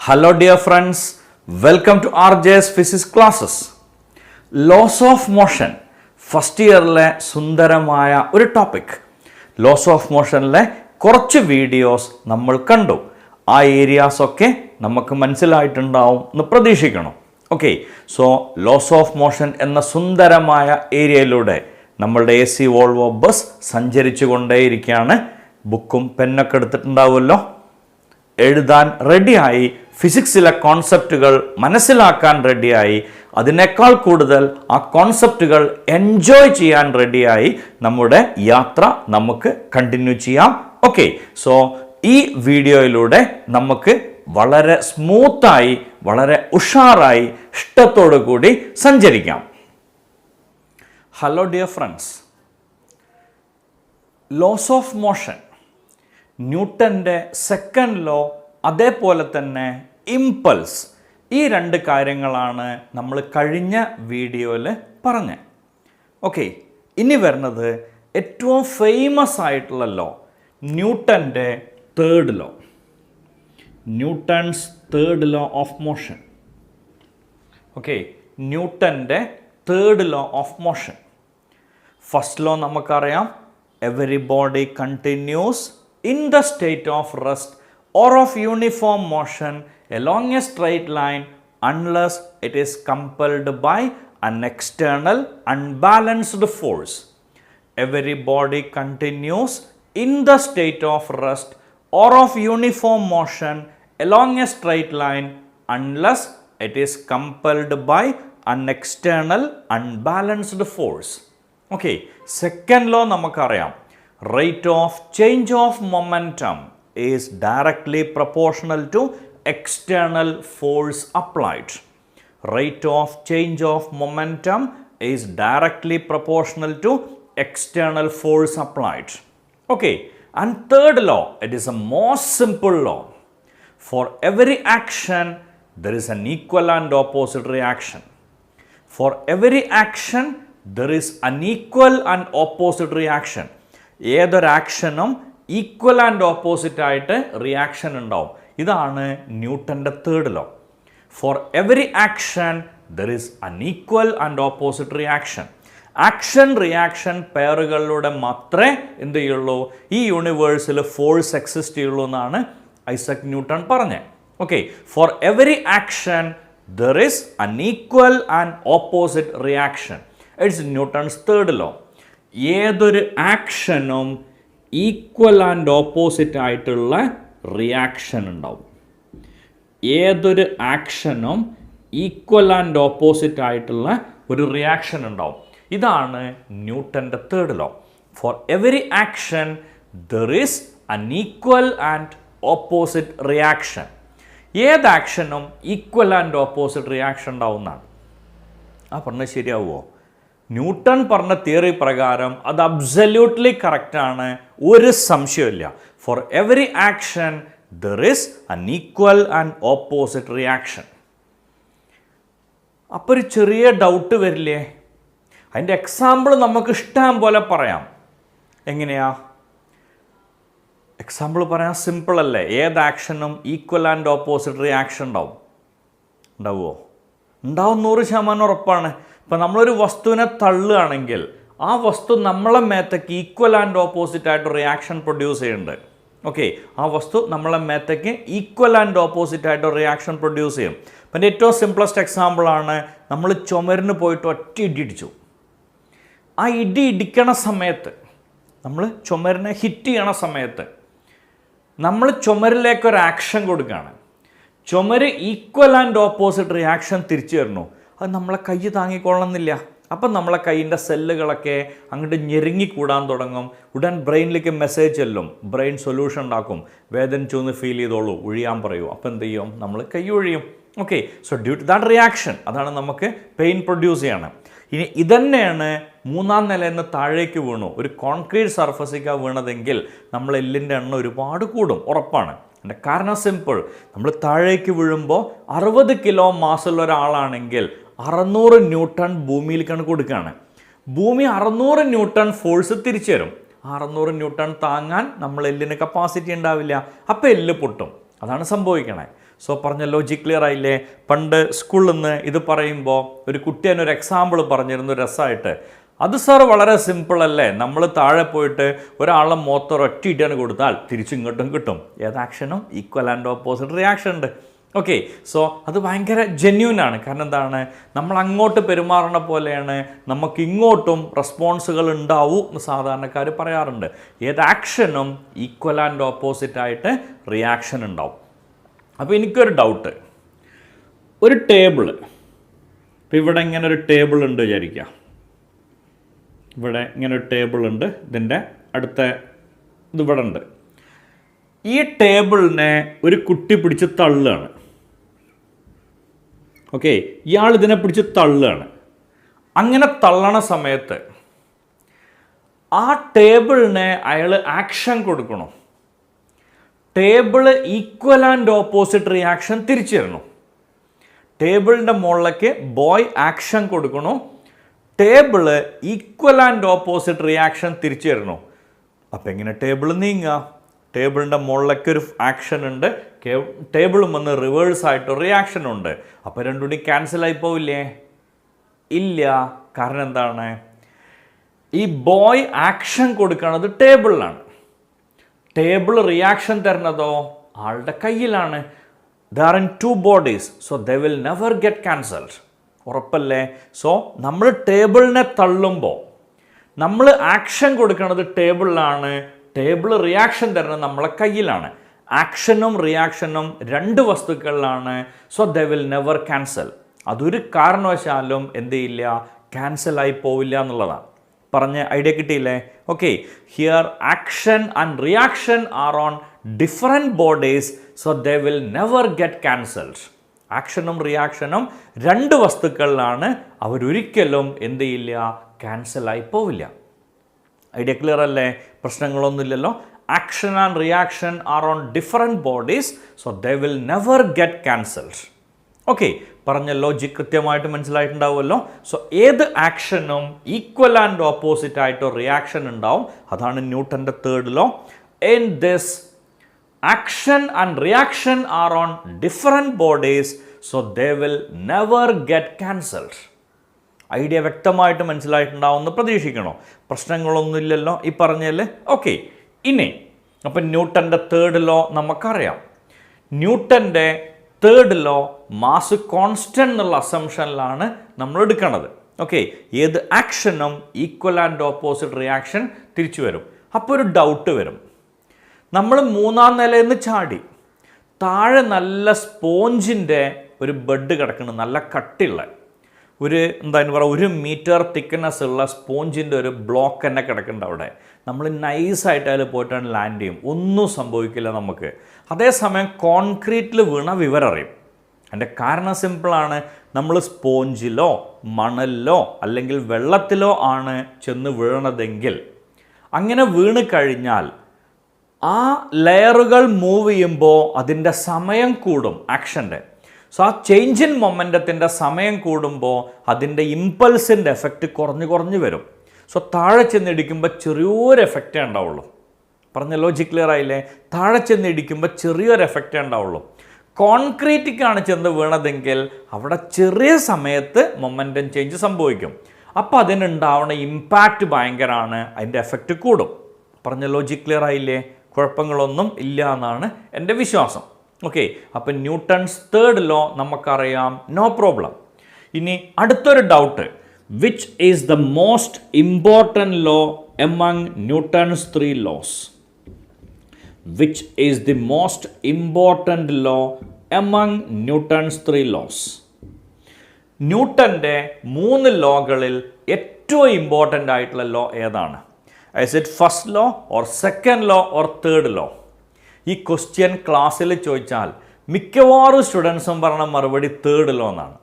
Hello dear friends, welcome to RJ's Physics classes. Laws of motion, first ഇയറിലെ സുന്ദരമായ ഒരു topic. Loss of മോഷനിലെ കുറച്ച് videos നമ്മൾ കണ്ടു. ആ ഏരിയാസൊക്കെ നമുക്ക് മനസ്സിലായിട്ടുണ്ടാവും എന്ന് പ്രതീക്ഷിക്കണം. Okay, so laws of motion എന്ന സുന്ദരമായ ഏരിയയിലൂടെ നമ്മളുടെ AC വോൾവോ ബസ് സഞ്ചരിച്ചു കൊണ്ടേയിരിക്കുകയാണ്. ബുക്കും പെന്നൊക്കെ എടുത്തിട്ടുണ്ടാവുമല്ലോ, എഴുതാൻ റെഡിയായി, ഫിസിക്സിലെ കോൺസെപ്റ്റുകൾ മനസ്സിലാക്കാൻ റെഡിയായി, അതിനേക്കാൾ കൂടുതൽ ആ കോൺസെപ്റ്റുകൾ എൻജോയ് ചെയ്യാൻ റെഡിയായി നമ്മുടെ യാത്ര നമുക്ക് കണ്ടിന്യൂ ചെയ്യാം. ഓക്കെ, സോ ഈ വീഡിയോയിലൂടെ നമുക്ക് വളരെ സ്മൂത്തായി, വളരെ ഉഷാറായി, ഇഷ്ടത്തോടു കൂടി സഞ്ചരിക്കാം. Hello dear friends, laws of motion, ന്യൂട്ടൻ്റെ സെക്കൻഡ് ലോ, അതേപോലെ തന്നെ ഇമ്പൾസ്, ഈ രണ്ട് കാര്യങ്ങളാണ് നമ്മൾ കഴിഞ്ഞ വീഡിയോയിൽ പറഞ്ഞത്. ഓക്കെ, ഇനി വരുന്നത് ഏറ്റവും ഫേമസ് ആയിട്ടുള്ള ലോ, ന്യൂട്ടൻ്റെ third law, Newton's third law of motion. Okay, ന്യൂട്ടൻ്റെ third law of motion. First law നമുക്കറിയാം, every body continues in the state of rest or of uniform motion along a straight line unless it is compelled by an external unbalanced force. Every body continues in the state of rest or of uniform motion along a straight line unless it is compelled by an external unbalanced force. Okay, second law നമുക്കറിയാം, rate of change of momentum is directly proportional to external force applied. Rate of change of momentum is directly proportional to external force applied. Okay, and third law, it is a most simple law. For every action, there is an equal and opposite reaction. For every action, there is an equal and opposite reaction. ഏതൊരു ആക്ഷനും equal and opposite ആയിട്ട് reaction ഉണ്ടാവും. ഇതാണ് ന്യൂട്ടൻ്റെ third law. For every action there is an equal and opposite reaction. Action reaction പെയറുകളിലൂടെ മാത്രമേ എന്ത് ചെയ്യുള്ളൂ, ഈ യൂണിവേഴ്സിൽ ഫോഴ്സ് എക്സിസ്റ്റ് ചെയ്യുള്ളൂ എന്നാണ് ഐസക് ന്യൂട്ടൺ പറഞ്ഞത്. Okay, for every action there is an equal and opposite reaction. It's Newton's third law. ഏതൊരു ആക്ഷനും ഈക്വൽ ആൻഡ് ഓപ്പോസിറ്റ് ആയിട്ടുള്ള റിയാക്ഷൻ ഉണ്ടാവും. ഏതൊരു ആക്ഷനും ഈക്വൽ ആൻഡ് ഓപ്പോസിറ്റ് ആയിട്ടുള്ള ഒരു റിയാക്ഷൻ ഉണ്ടാവും. ഇതാണ് ന്യൂട്ടൻ്റെ third law. For every action there is an equal and opposite reaction. ഏത് ആക്ഷനും ഈക്വൽ ആൻഡ് ഓപ്പോസിറ്റ് റിയാക്ഷൻ ഉണ്ടാവുന്നതാണ്. ആ പറഞ്ഞത് ശരിയാവുമോ? ന്യൂട്ടൺ പറഞ്ഞ തിയറി പ്രകാരം അത് അബ്സല്യൂട്ട്ലി കറക്റ്റാണ്, ഒരു സംശയമില്ല. Four every action there is an equal and opposite reaction. അപ്പോൾ ഒരു ചെറിയ ഡൗട്ട് വരില്ലേ? അതിൻ്റെ എക്സാമ്പിൾ നമുക്ക് ഇഷ്ടം പോലെ പറയാം. എങ്ങനെയാ എക്സാമ്പിൾ പറയാൻ? സിമ്പിൾ അല്ലേ? ഏത് ആക്ഷനും ഈക്വൽ ആൻഡ് ഓപ്പോസിറ്റ് റിയാക്ഷൻ ഉണ്ടാവും. ഉണ്ടാവുമോ? ഉണ്ടാവും, 100% ഉറപ്പാണ്. ഇപ്പം നമ്മളൊരു വസ്തുവിനെ തള്ളുകയാണെങ്കിൽ ആ വസ്തു നമ്മളെ മേത്തേക്ക് ഈക്വൽ ആൻഡ് ഓപ്പോസിറ്റ് ആയിട്ട് റിയാക്ഷൻ പ്രൊഡ്യൂസ് ചെയ്യുന്നുണ്ട്. ഓക്കെ, ആ വസ്തു നമ്മളെ മേത്തേക്ക് ഈക്വൽ ആൻഡ് ഓപ്പോസിറ്റ് ആയിട്ട് റിയാക്ഷൻ പ്രൊഡ്യൂസ് ചെയ്യും. അപ്പം ഏറ്റവും സിംപ്ലസ്റ്റ് എക്സാമ്പിളാണ്, നമ്മൾ ചുമരിന് പോയിട്ട് ഒറ്റ ഇടി ഇടിച്ചു. ആ ഇടി ഇടിക്കണ സമയത്ത്, നമ്മൾ ചുമരിനെ ഹിറ്റ് ചെയ്യണ സമയത്ത് നമ്മൾ ചുമരിലേക്കൊരു ആക്ഷൻ കൊടുക്കുകയാണ്. ചുമര് ഈക്വൽ ആൻഡ് ഓപ്പോസിറ്റ് റിയാക്ഷൻ തിരിച്ചു തരുന്നു. അത് നമ്മളെ കൈ താങ്ങിക്കൊള്ളണമെന്നില്ല. അപ്പം നമ്മളെ കൈയിൻ്റെ സെല്ലുകളൊക്കെ അങ്ങോട്ട് ഞെരുങ്ങിക്കൂടാൻ തുടങ്ങും. ഉടൻ ബ്രെയിനിലേക്ക് മെസ്സേജ് ചെല്ലും, ബ്രെയിൻ സൊല്യൂഷൻ ഉണ്ടാക്കും, വേദനിച്ചൊന്ന് ഫീൽ ചെയ്തോളൂ, ഒഴിയാൻ പറയൂ. അപ്പോൾ എന്ത് ചെയ്യും? നമ്മൾ കൈ ഒഴിയും. Okay, so due to that reaction, അതാണ് നമുക്ക് പെയിൻ പ്രൊഡ്യൂസ് ചെയ്യണം. ഇനി ഇതന്നെയാണ് 3-ാം നിലയിൽ നിന്ന് താഴേക്ക് വീണു, ഒരു കോൺക്രീറ്റ് സർഫസിലേക്കാണ് വീണതെങ്കിൽ നമ്മൾ എല്ലിൻ്റെ എണ്ണം ഒരുപാട് കൂടും, ഉറപ്പാണ്. അതിൻ്റെ കാരണം സിമ്പിൾ, നമ്മൾ താഴേക്ക് വീഴുമ്പോൾ 60 കിലോ മാസുള്ള ഒരാളാണെങ്കിൽ 600 ന്യൂട്ടൺ ഭൂമിയിലേക്കാണ് കൊടുക്കുകയാണ്. ഭൂമി 600 ന്യൂട്ടൺ ഫോഴ്സ് തിരിച്ചു തരും. 600 ന്യൂട്ടൺ താങ്ങാൻ നമ്മൾ എല്ലിന് കപ്പാസിറ്റി ഉണ്ടാവില്ല. അപ്പോൾ എല്ല് പൊട്ടും. അതാണ് സംഭവിക്കണേ. സോ പറഞ്ഞ ലോജിക് ക്ലിയർ ആയില്ലേ? പണ്ട് സ്കൂളിൽ നിന്ന് ഇത് പറയുമ്പോൾ ഒരു കുട്ടി തന്നെ ഒരു എക്സാമ്പിൾ പറഞ്ഞിരുന്നു രസമായിട്ട്. അത് സാർ വളരെ സിമ്പിൾ അല്ലേ, നമ്മൾ താഴെ പോയിട്ട് ഒരാളെ മുഖത്ത് ഒറ്റ ഇടിയാണ് കൊടുത്താൽ തിരിച്ചിങ്ങോട്ടും കിട്ടും. ഏത് ആക്ഷനും ഈക്വൽ ആൻഡ് ഓപ്പോസിറ്റ് റിയാക്ഷൻ ഉണ്ട്. ഓക്കെ, സോ അത് ഭയങ്കര ജെന്യൂനാണ്. കാരണം എന്താണ്, നമ്മൾ അങ്ങോട്ട് പെരുമാറുന്ന പോലെയാണ് നമുക്ക് ഇങ്ങോട്ടും റെസ്പോൺസുകൾ ഉണ്ടാവൂ എന്ന് സാധാരണക്കാർ പറയാറുണ്ട്. ഏത് ആക്ഷനും ഈക്വൽ ആൻഡ് ഓപ്പോസിറ്റ് ആയിട്ട് റിയാക്ഷൻ ഉണ്ടാവും. അപ്പോൾ എനിക്കൊരു ഡൗട്ട്, ഒരു ടേബിള്, ഇപ്പോൾ ഇവിടെ ഇങ്ങനെ ഒരു ടേബിൾ ഉണ്ട് വിചാരിക്കുക. ഇവിടെ ഇങ്ങനെ ഒരു ടേബിൾ ഉണ്ട്, ഇതിൻ്റെ അടുത്ത ഇതിവിടെ ഉണ്ട്. ഈ ടേബിളിനെ ഒരു കുട്ടി പിടിച്ച് തള്ളുകയാണ്. ഓക്കെ, ഇയാൾ ഇതിനെ പിടിച്ച് തള്ളുകയാണ്. അങ്ങനെ തള്ളണ സമയത്ത് ആ ടേബിളിനെ അയാൾ ആക്ഷൻ കൊടുക്കണം. Table equal and opposite reaction തിരിച്ചു തരണം. ടേബിളിൻ്റെ മുകളിലേക്ക് ബോയ് ആക്ഷൻ കൊടുക്കണു, table equal and opposite reaction തിരിച്ചു തരണു. അപ്പം എങ്ങനെ ടേബിൾ നീങ്ങുക? ടേബിളിൻ്റെ മുകളിലേക്ക് ഒരു ആക്ഷൻ ഉണ്ട്, ടേബിളും വന്ന് റിവേഴ്സായിട്ട് റിയാക്ഷൻ ഉണ്ട്. അപ്പോൾ രണ്ടുകൂടി ക്യാൻസലായി പോവില്ലേ? ഇല്ല. കാരണം എന്താണ്, ഈ ബോയ് ആക്ഷൻ കൊടുക്കുന്നത് ടേബിളിലാണ്, ടേബിൾ റിയാക്ഷൻ തരുന്നതോ ആളുടെ കയ്യിലാണ്. They are in to bodies, so they will never get cancelled. ഉറപ്പല്ലേ? സോ നമ്മൾ ടേബിളിനെ തള്ളുമ്പോൾ നമ്മൾ ആക്ഷൻ കൊടുക്കുന്നത് ടേബിളിലാണ്, ടേബിൾ റിയാക്ഷൻ തരുന്നത് നമ്മളെ കയ്യിലാണ്. ആക്ഷനും റിയാക്ഷനും രണ്ട് വസ്തുക്കളിലാണ്. So they will never cancel. അതൊരു കാരണവശാലും എന്ത് ചെയ്യില്ല, ക്യാൻസലായി പോവില്ല എന്നുള്ളതാണ്. പറഞ്ഞ ഐഡിയ കിട്ടിയില്ലേ? Okay, here action and reaction are on different bodies, so they will never get cancelled. ആക്ഷനും റിയാക്ഷനും രണ്ട് വസ്തുക്കളിലാണ്, അവരൊരിക്കലും എന്ത് ചെയ്യില്ല, ക്യാൻസലായി പോവില്ല. ഐഡിയ ക്ലിയർ അല്ലേ? പ്രശ്നങ്ങളൊന്നുമില്ലല്ലോ. Action and reaction are on different bodies, so they will never get cancelled. Okay, പറഞ്ഞ ലോജിക് കൃത്യമായിട്ട് മനസ്സിലായിട്ടുണ്ടാവുമല്ലോ. സോ ഏത് ആക്ഷനും ഈക്വൽ ആൻഡ് ഓപ്പോസിറ്റ് ആയിട്ട് റിയാക്ഷൻ ഉണ്ടാവും. അതാണ് ന്യൂട്ടൻ്റെ third law. In this action and reaction are on different bodies, so they will never get cancelled. Idea വ്യക്തമായിട്ട് മനസ്സിലായിട്ടുണ്ടാവുമെന്ന് പ്രതീക്ഷിക്കണോ? പ്രശ്നങ്ങളൊന്നുമില്ലല്ലോ ഈ പറഞ്ഞാൽ? ഓക്കെ, ഇനി അപ്പം ന്യൂട്ടൻ്റെ തേർഡ് ലോ നമുക്കറിയാം. ന്യൂട്ടൻ്റെ തേർഡ് ലോ മാസ് കോൺസ്റ്റൻ്റ് എന്നുള്ള അസംഷനിലാണ് നമ്മൾ എടുക്കുന്നത്. ഓക്കെ, ഏത് ആക്ഷനും ഈക്വൽ ആൻഡ് ഓപ്പോസിറ്റ് റിയാക്ഷൻ തിരിച്ചു വരും. അപ്പോൾ ഒരു ഡൗട്ട് വരും, നമ്മൾ 3-ാം നിലയിൽ നിന്ന് ചാടി, താഴെ നല്ല സ്പോഞ്ചിൻ്റെ ഒരു ബെഡ് കിടക്കുന്നു, നല്ല കട്ടിയുള്ള ഒരു എന്തായാലും പറയുക 1 മീറ്റർ തിക്നെസ് ഉള്ള സ്പോഞ്ചിൻ്റെ ഒരു ബ്ലോക്ക് തന്നെ കിടക്കുന്നുണ്ട് അവിടെ. നമ്മൾ നൈസായിട്ട് അതിൽ പോയിട്ടാണ് ലാൻഡ് ചെയ്യും, ഒന്നും സംഭവിക്കില്ല നമുക്ക്. അതേസമയം കോൺക്രീറ്റിൽ വീണ വിവരറിയും. അതിൻ്റെ കാരണം സിമ്പിളാണ്, നമ്മൾ സ്പോഞ്ചിലോ മണലിലോ അല്ലെങ്കിൽ വെള്ളത്തിലോ ആണ് ചെന്ന് വീണതെങ്കിൽ അങ്ങനെ വീണ് കഴിഞ്ഞാൽ ആ ലെയറുകൾ മൂവ് ചെയ്യുമ്പോൾ അതിൻ്റെ സമയം കൂടും ആക്ഷൻ്റെ. സോ ആ ചേഞ്ച് ഇൻ മൊമെൻറ്റത്തിൻ്റെ സമയം കൂടുമ്പോൾ അതിൻ്റെ ഇമ്പൾസിൻ്റെ എഫക്റ്റ് കുറഞ്ഞു വരും. സോ താഴെ ചെന്നിടിക്കുമ്പോൾ ചെറിയൊരു എഫക്റ്റേ ഉണ്ടാവുള്ളൂ. പറഞ്ഞ ലോജിക് ക്ലിയർ ആയില്ലേ? താഴെ ചെന്നിടിക്കുമ്പോൾ ചെറിയൊരു എഫക്റ്റേ ഉണ്ടാവുള്ളൂ. കോൺക്രീറ്റിക്കാണ് ചെന്ന് വീണതെങ്കിൽ അവിടെ ചെറിയ സമയത്ത് മൊമെൻറ്റം ചേഞ്ച് സംഭവിക്കും. അപ്പോൾ അതിനുണ്ടാവുന്ന ഇമ്പാക്റ്റ് ഭയങ്കരമാണ്, അതിൻ്റെ എഫക്റ്റ് കൂടും. പറഞ്ഞ ലോജിക് ക്ലിയർ ആയില്ലേ? കുഴപ്പങ്ങളൊന്നും ഇല്ല എന്നാണ് എൻ്റെ വിശ്വാസം. ഓക്കെ, അപ്പം ന്യൂട്ടൺസ് തേർഡ് ലോ നമുക്കറിയാം, നോ പ്രോബ്ലം. ഇനി അടുത്തൊരു doubt, which is the most important law among Newton's 3 laws? Which is the most important law among Newton's 3 laws? ന്യൂട്ടൻ്റെ 3 ലോകളിൽ ഏറ്റവും ഇമ്പോർട്ടൻ്റ് ആയിട്ടുള്ള ലോ ഏതാണ്? Is it first law or second law or third law? ഈ question ക്ലാസ്സിൽ ചോദിച്ചാൽ മിക്കവാറും സ്റ്റുഡൻസും പറഞ്ഞ മറുപടി third law എന്നാണ്.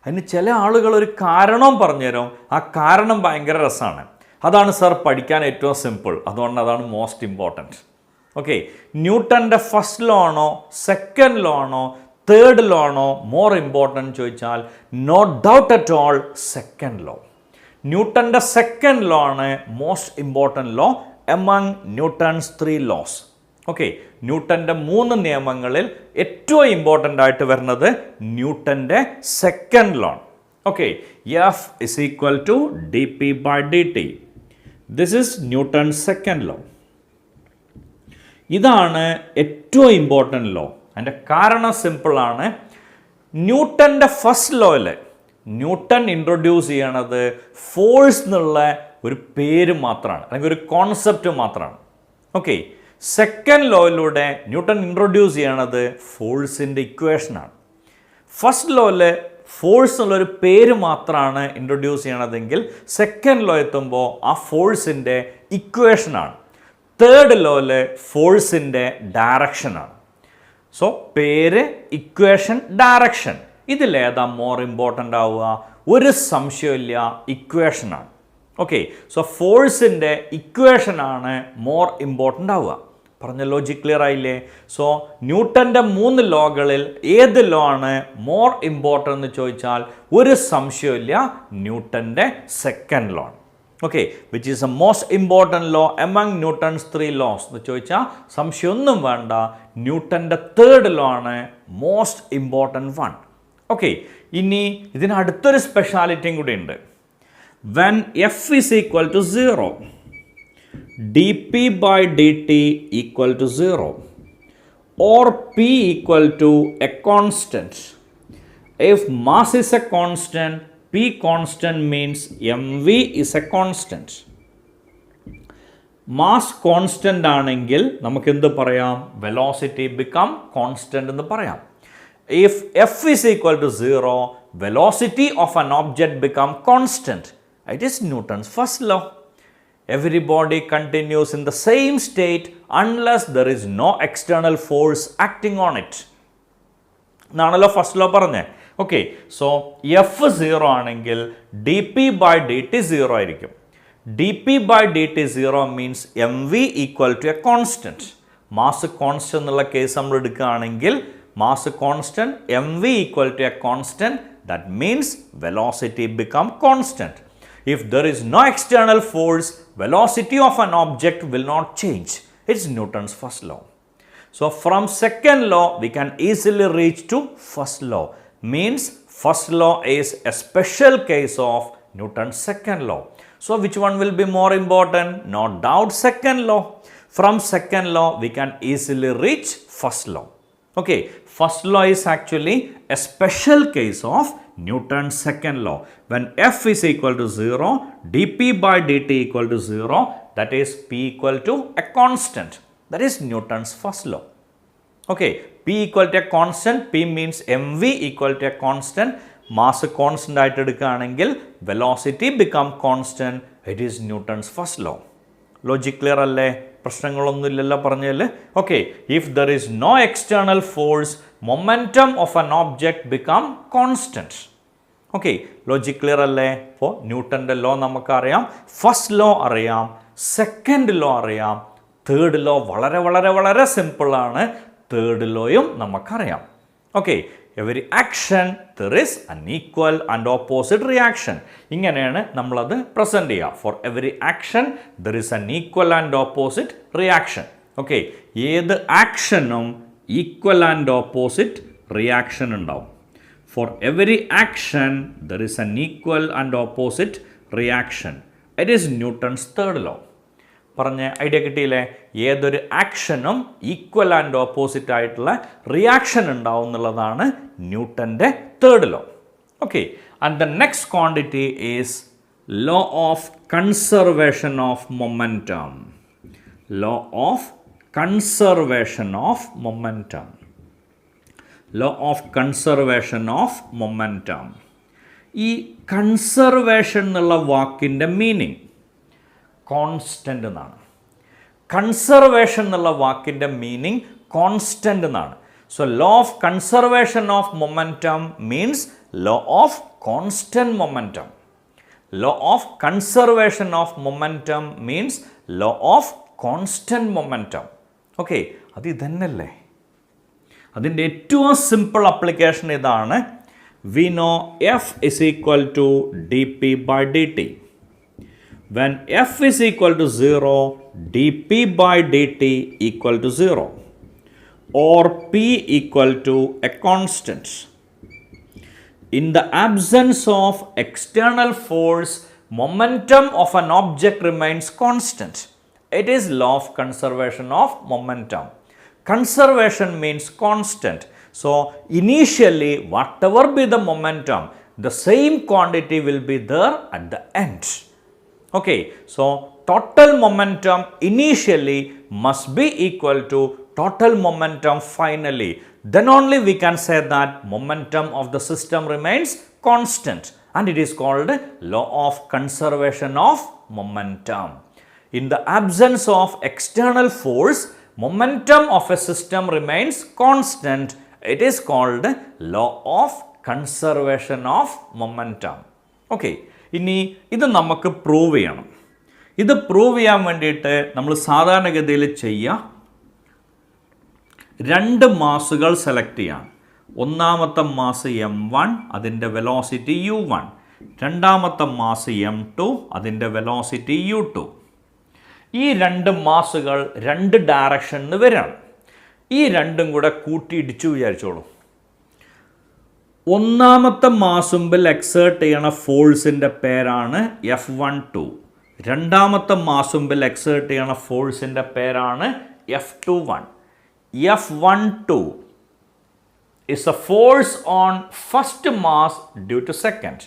അതിന് ചില ആളുകൾ ഒരു കാരണം പറഞ്ഞുതരും, ആ കാരണം ഭയങ്കര രസമാണ്. അതാണ് സാർ പഠിക്കാൻ ഏറ്റവും സിമ്പിൾ, അതുകൊണ്ട് അതാണ് മോസ്റ്റ് ഇമ്പോർട്ടൻറ്റ്. ഓക്കെ, ന്യൂട്ടൻ്റെ ഫസ്റ്റ് ലോ ആണോ സെക്കൻഡ് ലോ ആണോ തേർഡ് ലോ ആണോ മോർ ഇമ്പോർട്ടൻറ്റ് ചോദിച്ചാൽ no doubt at all second law. ന്യൂട്ടൻ്റെ സെക്കൻഡ് ലോ ആണ് most important law among Newton's 3 laws. Okay, ന്യൂട്ടൻ്റെ 3 നിയമങ്ങളിൽ ഏറ്റവും ഇമ്പോർട്ടൻ്റ് ആയിട്ട് വരുന്നത് ന്യൂട്ടൻ്റെ second law. Okay, F is equal to D P by D T. This is Newton second law. ഇതാണ് ഏറ്റവും ഇമ്പോർട്ടൻ്റ് ലോ. അതിൻ്റെ കാരണം സിമ്പിളാണ്. ന്യൂട്ടൻ്റെ ഫസ്റ്റ് ലോയിൽ ന്യൂട്ടൺ ഇൻട്രൊഡ്യൂസ് ചെയ്യണത് ഫോഴ്സ് എന്നുള്ള ഒരു പേര് മാത്രമാണ്, അല്ലെങ്കിൽ ഒരു കോൺസെപ്റ്റ് മാത്രമാണ്. ഓക്കെ, സെക്കൻഡ് ലോയിലൂടെ ന്യൂട്ടൺ ഇൻട്രൊഡ്യൂസ് ചെയ്യണത് ഫോഴ്സിൻ്റെ ഇക്വേഷനാണ്. ഫസ്റ്റ് ലോയിൽ ഫോഴ്സ് എന്നുള്ളൊരു പേര് മാത്രമാണ് ഇൻട്രൊഡ്യൂസ് ചെയ്യണതെങ്കിൽ സെക്കൻഡ് ലോ എത്തുമ്പോൾ ആ ഫോഴ്സിൻ്റെ ഇക്വേഷനാണ്. തേർഡ് ലോയിൽ ഫോഴ്സിൻ്റെ ഡയറക്ഷനാണ്. സോ പേര്, ഇക്വേഷൻ, ഡയറക്ഷൻ, ഇതിലേതാ മോർ ഇമ്പോർട്ടൻ്റ് ആവുക? ഒരു സംശയമില്ല, ഇക്വേഷനാണ്. ഓക്കെ, സോ ഫോഴ്സിൻ്റെ ഇക്വേഷനാണ് മോർ ഇമ്പോർട്ടൻ്റ് ആവുക. പറഞ്ഞ ലോജിക് ക്ലിയർ ആയില്ലേ? സോ ന്യൂട്ടൻ്റെ 3 ലോകളിൽ ഏത് ലോ ആണ് മോർ ഇമ്പോർട്ടൻ്റ് എന്ന് ചോദിച്ചാൽ ഒരു സംശയമില്ല, ന്യൂട്ടൻ്റെ സെക്കൻഡ് ലോ ആണ്. Okay, which is a most important law among Newton's 3 laws എന്ന് ചോദിച്ചാൽ സംശയമൊന്നും വേണ്ട, ന്യൂട്ടൻ്റെ തേർഡ് ലോ ആണ് മോസ്റ്റ് ഇമ്പോർട്ടൻ്റ് വൺ. ഓക്കെ, ഇനി ഇതിനടുത്തൊരു സ്പെഷ്യാലിറ്റിയും കൂടി ഉണ്ട്. When F is equal to 0, dp by dt equal to 0 or p equal to a constant. If mass is a constant, p constant means mv is a constant. Mass constant ആണെങ്കിൽ നമുക്ക് എന്ത് പറയാം? velocity become constant എന്ന് പറയാം. If f is equal to 0, velocity of an object become constant. It is Newton's first law. Every body continues in the same state unless there is no external force acting on it. എന്നാണല്ലോ first law പറഞ്ഞേ. Okay, so F 0 ആണെങ്കിൽ D P by D T 0 ആയിരിക്കും. D P by D T 0 means M V equal to a constant. Mass constant എന്നുള്ള case നമ്മൾ എടുക്കുകയാണെങ്കിൽ mass constant, M V equal to a constant, that means velocity become constant. If there is no external force, velocity of an object will not change. It's Newton's first law. So from second law, we can easily reach to first law. Means first law is a special case of Newton's second law. So which one will be more important? No doubt second law. From second law, we can easily reach first law. Okay, first law is actually a special case of Newton's second law. When f is equal to 0, dp by dt equal to 0, that is p equal to a constant. That is Newton's first law. Okay, p equal to a constant, p means mv equal to a constant. Mass constant ആയിട്ട് എടുക്കുകയാണെങ്കിൽ velocity become constant. It is Newton's first law. Logic clear അല്ലേ? പ്രശ്നങ്ങളൊന്നും ഇല്ലല്ലോ പറഞ്ഞാൽ. Okay, if there is no external force, momentum of an object become constant. Okay, logic clear അല്ലേ? അപ്പോൾ ന്യൂട്ടൻ്റെ law നമുക്കറിയാം, first law അറിയാം, സെക്കൻഡ് ലോ അറിയാം, third law വളരെ വളരെ വളരെ സിമ്പിളാണ്. തേർഡ് ലോയും നമുക്കറിയാം. Okay, every action there is an equal and opposite reaction. ഇങ്ങനെയാണ് നമ്മളത് പ്രസൻറ്റ് ചെയ്യുക. For every action there is an equal and opposite reaction. Okay, ഏത് ആക്ഷനും ഈക്വൽ ആൻഡ് ഓപ്പോസിറ്റ് റിയാക്ഷൻ ഉണ്ടാവും. For every action, there is an equal and opposite reaction. It is Newton's third law. പറഞ്ഞ idea കിട്ടിയില്ലേ? ഏതൊരു ആക്ഷനും equal and opposite ആയിട്ടുള്ള reaction ഉണ്ടാവും എന്നുള്ളതാണ് ന്യൂട്ടൻ്റെ തേർഡ് ലോ. Okay, and the next quantity is law of conservation of momentum. Law of conservation of momentum. Law of conservation of momentum. ഈ കൺസർവേഷൻ എന്നുള്ള വാക്കിൻ്റെ മീനിങ് കോൺസ്റ്റൻ്റ് എന്നാണ്. കൺസർവേഷൻ എന്നുള്ള വാക്കിൻ്റെ മീനിങ് കോൺസ്റ്റൻ്റ് എന്നാണ്. So law of conservation of momentum means law of constant momentum. Law of conservation of momentum means law of constant momentum. Okay, അത് ഇതന്നല്ലേ? അതിൻ്റെ ഏറ്റവും സിമ്പിൾ അപ്ലിക്കേഷൻ ഇതാണ്. We know F is equal to D P by D T. when f is equal to 0, dp by dt equal to 0 or p equal to a constant. In the absence of external force, momentum of an object remains constant. It is law of conservation of momentum. Conservation means constant. So initially, whatever be the momentum, the same quantity will be there at the end. Okay, so total momentum initially must be equal to total momentum finally. Then only we can say that momentum of the system remains constant, and it is called law of conservation of momentum. In the absence of external force, momentum of a system remains constant. It is called law of conservation of momentum. Okay, ഇനി ഇത് നമുക്ക് prove ചെയ്യണം. ഇത് prove ചെയ്യാൻ വേണ്ടിയിട്ട് നമ്മൾ സാധാരണഗതിയിൽ ചെയ്യുക, രണ്ട് മാസുകൾ സെലക്ട് ചെയ്യാം. ഒന്നാമത്തെ മാസ് m1, അതിൻ്റെ വെലോസിറ്റി u1. രണ്ടാമത്തെ മാസ് m2, അതിൻ്റെ വെലോസിറ്റി u2. ഈ രണ്ട് മാസുകൾ രണ്ട് ഡയറക്ഷനിൽ വരികയാണ്. ഈ രണ്ടും കൂടെ കൂട്ടിയിടിച്ചു വിചാരിച്ചോളൂ. ഒന്നാമത്തെ മാസുമ്പിൽ എക്സേർട്ട് ചെയ്യണ ഫോഴ്സിൻ്റെ പേരാണ് F12. രണ്ടാമത്തെ മാസുമ്പിൽ എക്സേർട്ട് ചെയ്യണ ഫോഴ്സിൻ്റെ പേരാണ് F21. F12 is a force on first mass due to second.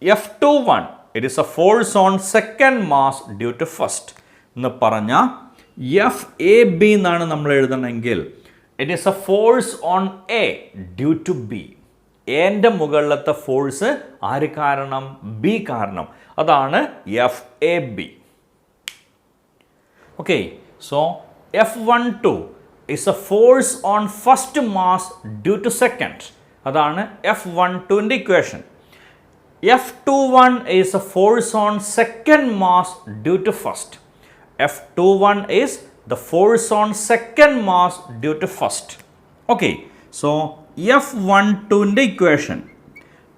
F21, it is a force on second mass due to first. എന്ന് പറഞ്ഞാൽ FAB എന്നാണ് നമ്മൾ എഴുതണമെങ്കിൽ it is a force on A due to B. എൻ്റെ മുകളിലത്തെ force ആര് കാരണം? B കാരണം. അതാണ് FAB. Okay, so F12 is a force on first mass due to second. അതാണ് F12ൻ്റെ equation. F21 is a force on second mass due to first. F21 is the force on second mass due to first. Okay, so F12ൻ്റെ equation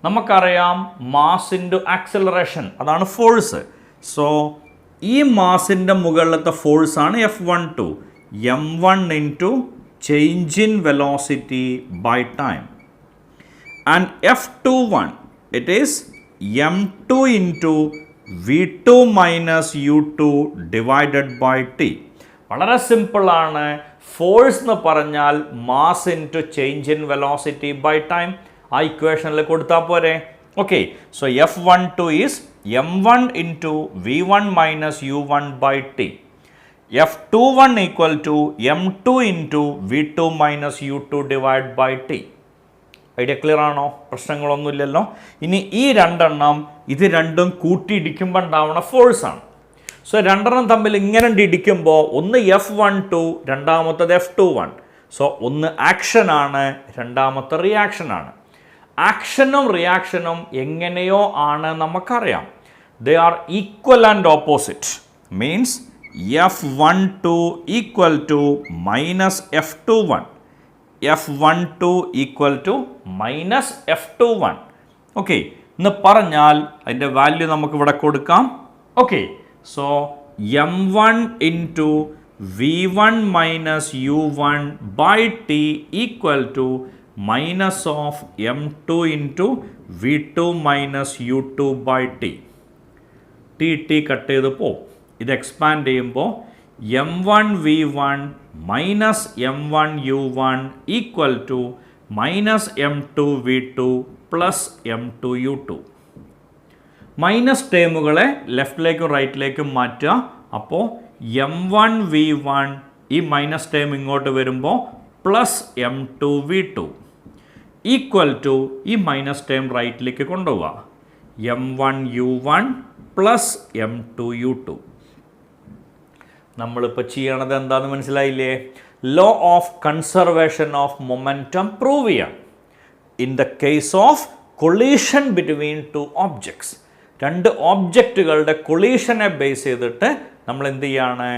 നമുക്കറിയാം, mass into acceleration, അതാണ് force. So ഈ മാസിൻ്റെ മുകളിലത്തെ ഫോഴ്സാണ് F12. m1 into change in velocity by time. And F21, it is m2 into v2 minus u2 divided by t. വളരെ സിമ്പിളാണ്. Force എന്ന് പറഞ്ഞാൽ mass into change in velocity by time. ആ ഇക്വേഷനിൽ കൊടുത്താൽ പോരെ. Okay, so F12 is m1 into v1 minus u1 by T. F21 equal to m2 into v2 minus u2 divided by t. Idea clear ആണോ? പ്രശ്നങ്ങളൊന്നുമില്ലല്ലോ. ഇനി ഈ രണ്ടെണ്ണം ഇത് രണ്ടും കൂട്ടിയിടിക്കുമ്പോൾ ഉണ്ടാവുന്ന ഫോഴ്സാണ്. സോ രണ്ടെണ്ണം തമ്മിൽ ഇങ്ങനെ ഇടിക്കുമ്പോൾ ഒന്ന് F12, രണ്ടാമത്തത് F21. സോ ഒന്ന് ആക്ഷനാണ്, രണ്ടാമത്തെ റിയാക്ഷനാണ്. ആക്ഷനും റിയാക്ഷനും എങ്ങനെയോ ആണ് നമുക്കറിയാം. They are equal and opposite. Means F12 equal to minus F21. F12 equal to minus F21. Okay, എന്ന് പറഞ്ഞാൽ അതിൻ്റെ വാല്യൂ നമുക്ക് ഇവിടെ കൊടുക്കാം. Okay, so m1 into v1 minus u1 by t equal to minus of m2 into v2 minus u2 by t. t cut ചെയ്ത് പോകും. ഇത് expand ചെയ്യുമ്പോൾ m1 v1 minus m1 u1 equal to minus m2 v2 plus m2 u2. Minus ടേമുകളെ ലെഫ്റ്റിലേക്കും റൈറ്റിലേക്കും മാറ്റുക. അപ്പോൾ m1 v1 ഈ മൈനസ് ടേം ഇങ്ങോട്ട് വരുമ്പോൾ plus m2 v2 equal to ഈ മൈനസ് ടേം റൈറ്റിലേക്ക് കൊണ്ടുപോവുക m1 u1 plus m2 u2. നമ്മളിപ്പോൾ ചെയ്യണത് എന്താണെന്ന് മനസ്സിലായില്ലേ? Law of conservation of momentum prove ചെയ്യാം. In the case of collision between two objects, രണ്ട് ഓബ്ജക്റ്റുകളുടെ കൊളീഷനെ ബേസ് ചെയ്തിട്ട് നമ്മൾ എന്ത് ചെയ്യാണ്?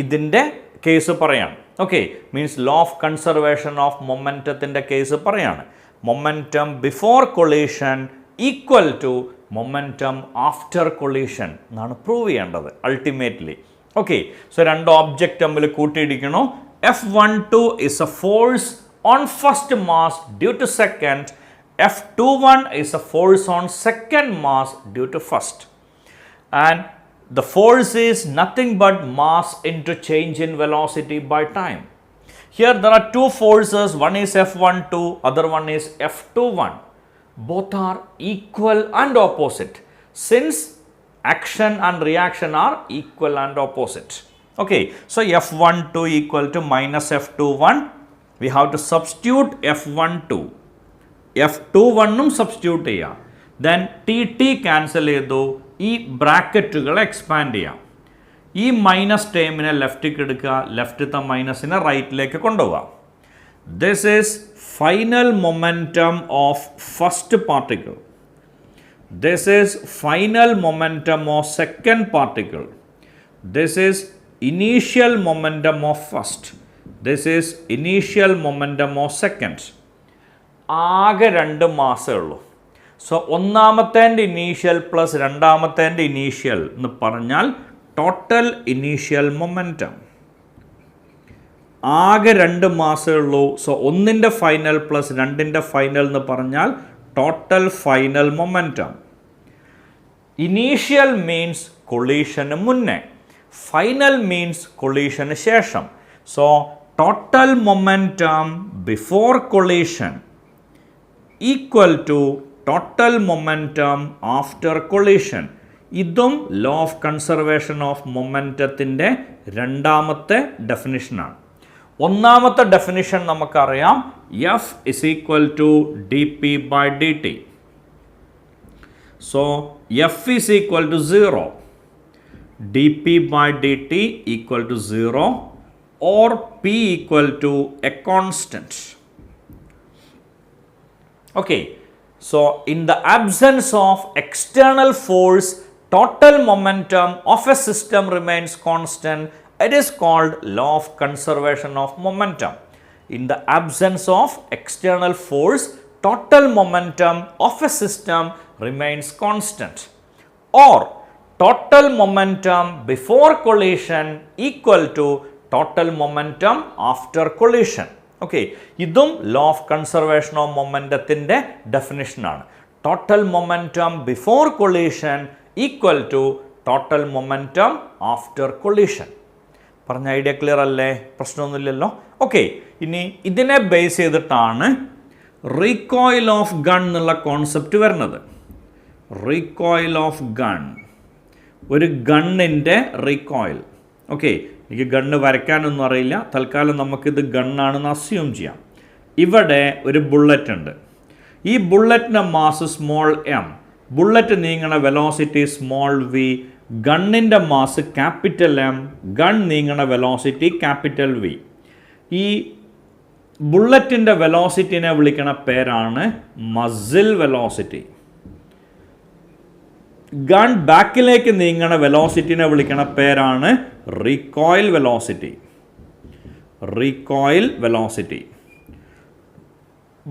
ഇതിൻ്റെ കേസ് പറയാണ്. Okay, means law of conservation of മൊമെൻറ്റത്തിൻ്റെ കേസ് പറയാണ്. Momentum before collision equal to momentum after collision എന്നാണ് പ്രൂവ് ചെയ്യേണ്ടത് അൾട്ടിമേറ്റ്ലി. ഓക്കെ, സോ രണ്ട് ഓബ്ജക്റ്റ് തമ്മിൽ കൂട്ടിയിടിക്കണോ. F12 is a force on first mass due to second. F21 is a force on second mass due to first. And the force is nothing but mass into change in velocity by time. Here there are two forces, one is F12, other one is F21. Both are equal and opposite, since action and reaction are equal and opposite. Okay, so F12 equal to minus F21. We have to substitute F12. F21 substitute ചെയ്യാം. Then TT cancel ചെയ്തു. ഈ ബ്രാക്കറ്റുകൾ expand ചെയ്യാം. ഈ minus ടേമിനെ ലെഫ്റ്റിലേക്ക് എടുക്കുക, ലെഫ്റ്റത്തെ മൈനസിനെ റൈറ്റിലേക്ക് കൊണ്ടുപോകാം. This is final momentum of first particle. This is final momentum of second particle. This is initial momentum of first. This is initial momentum of second. ആകെ 2 മാസമേ ഉള്ളൂ. സോ ഒന്നാമത്തേൻ്റെ ഇനീഷ്യൽ പ്ലസ് രണ്ടാമത്തേൻ്റെ ഇനീഷ്യൽ എന്ന് പറഞ്ഞാൽ total initial momentum. ആകെ 2 മാസമേ ഉള്ളൂ. So ഒന്നിൻ്റെ final plus രണ്ടിൻ്റെ final എന്ന് പറഞ്ഞാൽ total final momentum. Initial means കൊളീഷന് മുന്നേ, ഫൈനൽ മീൻസ് കൊളീഷന് ശേഷം. So total momentum before collision equal to total momentum after collision. ഇതും ലോ ഓഫ് കൺസർവേഷൻ ഓഫ് മൊമെൻറ്റത്തിൻ്റെ രണ്ടാമത്തെ ഡെഫിനിഷനാണ്. ഒന്നാമത്തെ ഡെഫിനിഷൻ നമുക്കറിയാം, F is equal to D P by D T. So F is equal to 0, D P by D T equal to 0 or P equal to a constant. Okay, so in the absence of external force, total momentum of a system remains constant. It is called law of conservation of momentum. In the absence of external force, total momentum of a system remains constant. Or total momentum before collision equal to total momentum after collision. Okay, ഇതും law of conservation of മൊമെൻറ്റത്തിൻ്റെ ഡെഫിനിഷനാണ്. Total momentum before collision equal to total momentum after collision. പറഞ്ഞ idea clear അല്ലേ? പ്രശ്നമൊന്നുമില്ലല്ലോ. Okay, ഇനി ഇതിനെ base ചെയ്തിട്ടാണ് recoil of gun എന്നുള്ള കോൺസെപ്റ്റ് വരുന്നത്. റീകോയിൽ ഓഫ് ഗൺ, ഒരു ഗണ്ണിൻ്റെ റീകോയിൽ. ഓക്കെ, എനിക്ക് ഗണ്ണ് വരയ്ക്കാനൊന്നും അറിയില്ല, തൽക്കാലം നമുക്കിത് ഗണ്ണാണെന്ന് അസ്യൂം ചെയ്യാം. ഇവിടെ ഒരു ബുള്ളറ്റ് ഉണ്ട്. ഈ ബുള്ളറ്റിൻ്റെ മാസ് സ്മോൾ എം, ബുള്ളറ്റ് നീങ്ങണ വെലോസിറ്റി സ്മോൾ വി, ഗണ്ണിൻ്റെ മാസ് ക്യാപിറ്റൽ എം, ഗൺ നീങ്ങണ വെലോസിറ്റി ക്യാപിറ്റൽ വി. ഈ ബുള്ളറ്റിൻ്റെ വെലോസിറ്റിനെ വിളിക്കണ പേരാണ് മസിൽ വെലോസിറ്റി. ഗൺ ബാക്കിലേക്ക് നീങ്ങണ വെലോസിറ്റിനെ വിളിക്കണ പേരാണ് recoil velocity. Recoil velocity.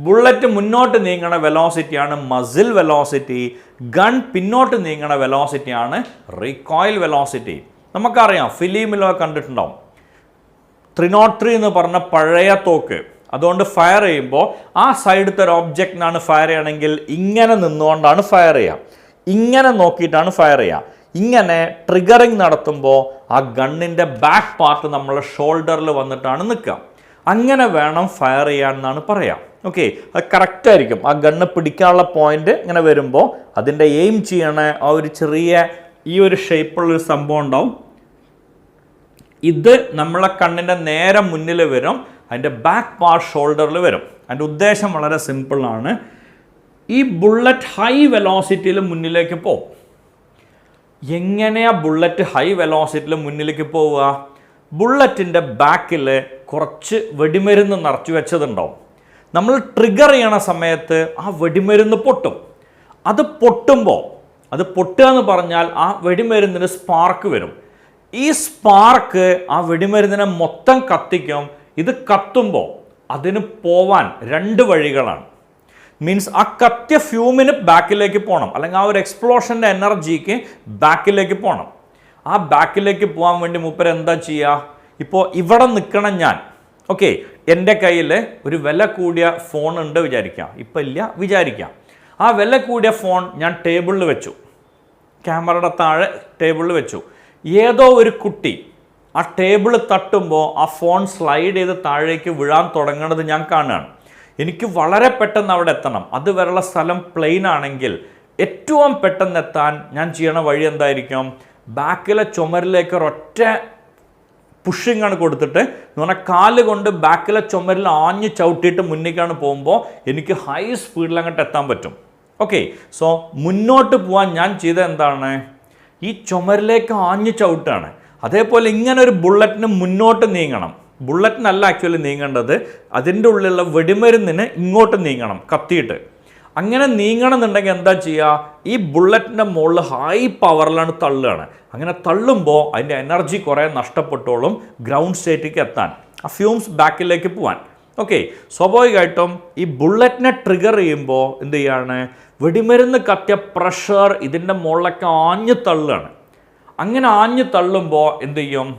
Bullet മുന്നോട്ട് നീങ്ങണ വെലോസിറ്റിയാണ് മസിൽ വെലോസിറ്റി. ഗൺ പിന്നോട്ട് നീങ്ങണ വെലോസിറ്റിയാണ് റീകോയിൽ വെലോസിറ്റി. നമുക്കറിയാം, ഫിലിമിലൊക്കെ കണ്ടിട്ടുണ്ടാവും, 303 എന്ന് പറഞ്ഞ പഴയ തോക്ക്. അതുകൊണ്ട് ഫയർ ചെയ്യുമ്പോൾ ആ സൈഡത്തെ ഒരു ഒബ്ജക്റ്റിനാണ് ഫയർ ചെയ്യണമെങ്കിൽ ഇങ്ങനെ നിന്നുകൊണ്ടാണ് ഫയർ ചെയ്യുക, ഇങ്ങനെ നോക്കിയിട്ടാണ് ഫയർ ചെയ്യുക. ഇങ്ങനെ ട്രിഗറിങ് നടത്തുമ്പോൾ ആ ഗണ്ണിൻ്റെ ബാക്ക് പാർട്ട് നമ്മളെ ഷോൾഡറിൽ വന്നിട്ടാണ് നിൽക്കുക. അങ്ങനെ വേണം ഫയർ ചെയ്യാമെന്നാണ് പറയാം. ഓക്കെ, അത് കറക്റ്റായിരിക്കും. ആ ഗണ്ണ് പിടിക്കാനുള്ള പോയിന്റ് ഇങ്ങനെ വരുമ്പോൾ അതിൻ്റെ എയിം ചെയ്യണ ആ ഒരു ചെറിയ ഈ ഒരു ഷേപ്പുള്ളൊരു സംഭവം ഉണ്ടാവും. ഇത് നമ്മളെ കണ്ണിൻ്റെ നേരെ മുന്നിൽ വരും, അതിൻ്റെ ബാക്ക് പാർട്ട് ഷോൾഡറിൽ വരും. അതിൻ്റെ ഉദ്ദേശം വളരെ സിമ്പിളാണ്. ഈ ബുള്ളറ്റ് ഹൈ വെലോസിറ്റിയിൽ മുന്നിലേക്ക് പോകും. എങ്ങനെയാ ബുള്ളറ്റ് ഹൈ വെലോസിറ്റിയിൽ മുന്നിലേക്ക് പോവുക? ബുള്ളറ്റിൻ്റെ ബാക്കിൽ കുറച്ച് വെടിമരുന്ന് നിറച്ചു വെച്ചതുണ്ടാവും. നമ്മൾ ട്രിഗർ ചെയ്യണ സമയത്ത് ആ വെടിമരുന്ന് പൊട്ടും. അത് പൊട്ടുമ്പോൾ, അത് പൊട്ടുക എന്ന് പറഞ്ഞാൽ ആ വെടിമരുന്നിന് സ്പാർക്ക് വരും. ഈ സ്പാർക്ക് ആ വെടിമരുന്നിനെ മൊത്തം കത്തിക്കും. ഇത് കത്തുമ്പോൾ അതിന് പോവാൻ 2 വഴികളാണ്. മീൻസ് ആ കത്തിയ ഫ്യൂമിന് ബാക്കിലേക്ക് പോകണം, അല്ലെങ്കിൽ ആ ഒരു എക്സ്പ്ലോഷൻ്റെ എനർജിക്ക് ബാക്കിലേക്ക് പോകണം. ആ ബാക്കിലേക്ക് പോകാൻ വേണ്ടി മൂപ്പര് എന്താ ചെയ്യുക? ഇപ്പോൾ ഇവിടെ നിൽക്കണം ഞാൻ, ഓക്കെ, എൻ്റെ കയ്യിൽ ഒരു വില കൂടിയ ഫോൺ ഉണ്ട് വിചാരിക്കാം, ഇപ്പം ഇല്ല വിചാരിക്കാം. ആ വില കൂടിയ ഫോൺ ഞാൻ ടേബിളിൽ വെച്ചു, ക്യാമറയുടെ താഴെ ടേബിളിൽ വെച്ചു. ഏതോ ഒരു കുട്ടി ആ ടേബിൾ തട്ടുമ്പോൾ ആ ഫോൺ സ്ലൈഡ് ചെയ്ത് താഴേക്ക് വീഴാൻ തുടങ്ങുന്നത് ഞാൻ കാണുകയാണ്. എനിക്ക് വളരെ പെട്ടെന്ന് അവിടെ എത്തണം. അതുവരെയുള്ള സ്ഥലം പ്ലെയിൻ ആണെങ്കിൽ ഏറ്റവും പെട്ടെന്ന് എത്താൻ ഞാൻ ചെയ്യണ വഴി എന്തായിരിക്കും? ബാക്കിലെ ചുമരിലേക്ക് ഒരൊറ്റ പുഷിംഗ് ആണ് കൊടുത്തിട്ട്, എന്ന് പറഞ്ഞാൽ കാല് കൊണ്ട് ബാക്കിലെ ചുമരിൽ ആഞ്ഞ് ചവിട്ടിയിട്ട് മുന്നിലേക്കാണ് പോകുമ്പോൾ എനിക്ക് ഹൈ സ്പീഡിൽ അങ്ങോട്ട് എത്താൻ പറ്റും. ഓക്കെ, സോ മുന്നോട്ട് പോകാൻ ഞാൻ ചെയ്തത് എന്താണ്? ഈ ചുമരിലേക്ക് ആഞ്ഞ് ചവിട്ടാണ്. അതേപോലെ ഇങ്ങനെ ഒരു ബുള്ളറ്റിന് മുന്നോട്ട് നീങ്ങണം. ബുള്ളറ്റിനല്ല ആക്ച്വലി നീങ്ങേണ്ടത്, അതിൻ്റെ ഉള്ളിലുള്ള വെടിമരുന്നിന് ഇങ്ങോട്ട് നീങ്ങണം കത്തിയിട്ട്. അങ്ങനെ നീങ്ങണം എന്നുണ്ടെങ്കിൽ എന്താ ചെയ്യുക? ഈ ബുള്ളറ്റിൻ്റെ മുകളിൽ ഹൈ പവറിലാണ് തള്ളുകയാണ്. അങ്ങനെ തള്ളുമ്പോൾ അതിൻ്റെ എനർജി കുറേ നഷ്ടപ്പെട്ടോളും ഗ്രൗണ്ട് സ്റ്റേറ്റിലേക്ക് എത്താൻ, ആ ഫ്യൂംസ് ബാക്കിലേക്ക് പോകാൻ. ഓക്കെ, സ്വാഭാവികമായിട്ടും ഈ ബുള്ളറ്റിനെ ട്രിഗർ ചെയ്യുമ്പോൾ എന്ത് ചെയ്യാണ്? വെടിമരുന്ന് കത്തിയ പ്രഷർ ഇതിൻ്റെ മുകളിലൊക്കെ ആഞ്ഞു തള്ളുകയാണ്. അങ്ങനെ ആഞ്ഞു തള്ളുമ്പോൾ എന്ത് ചെയ്യും?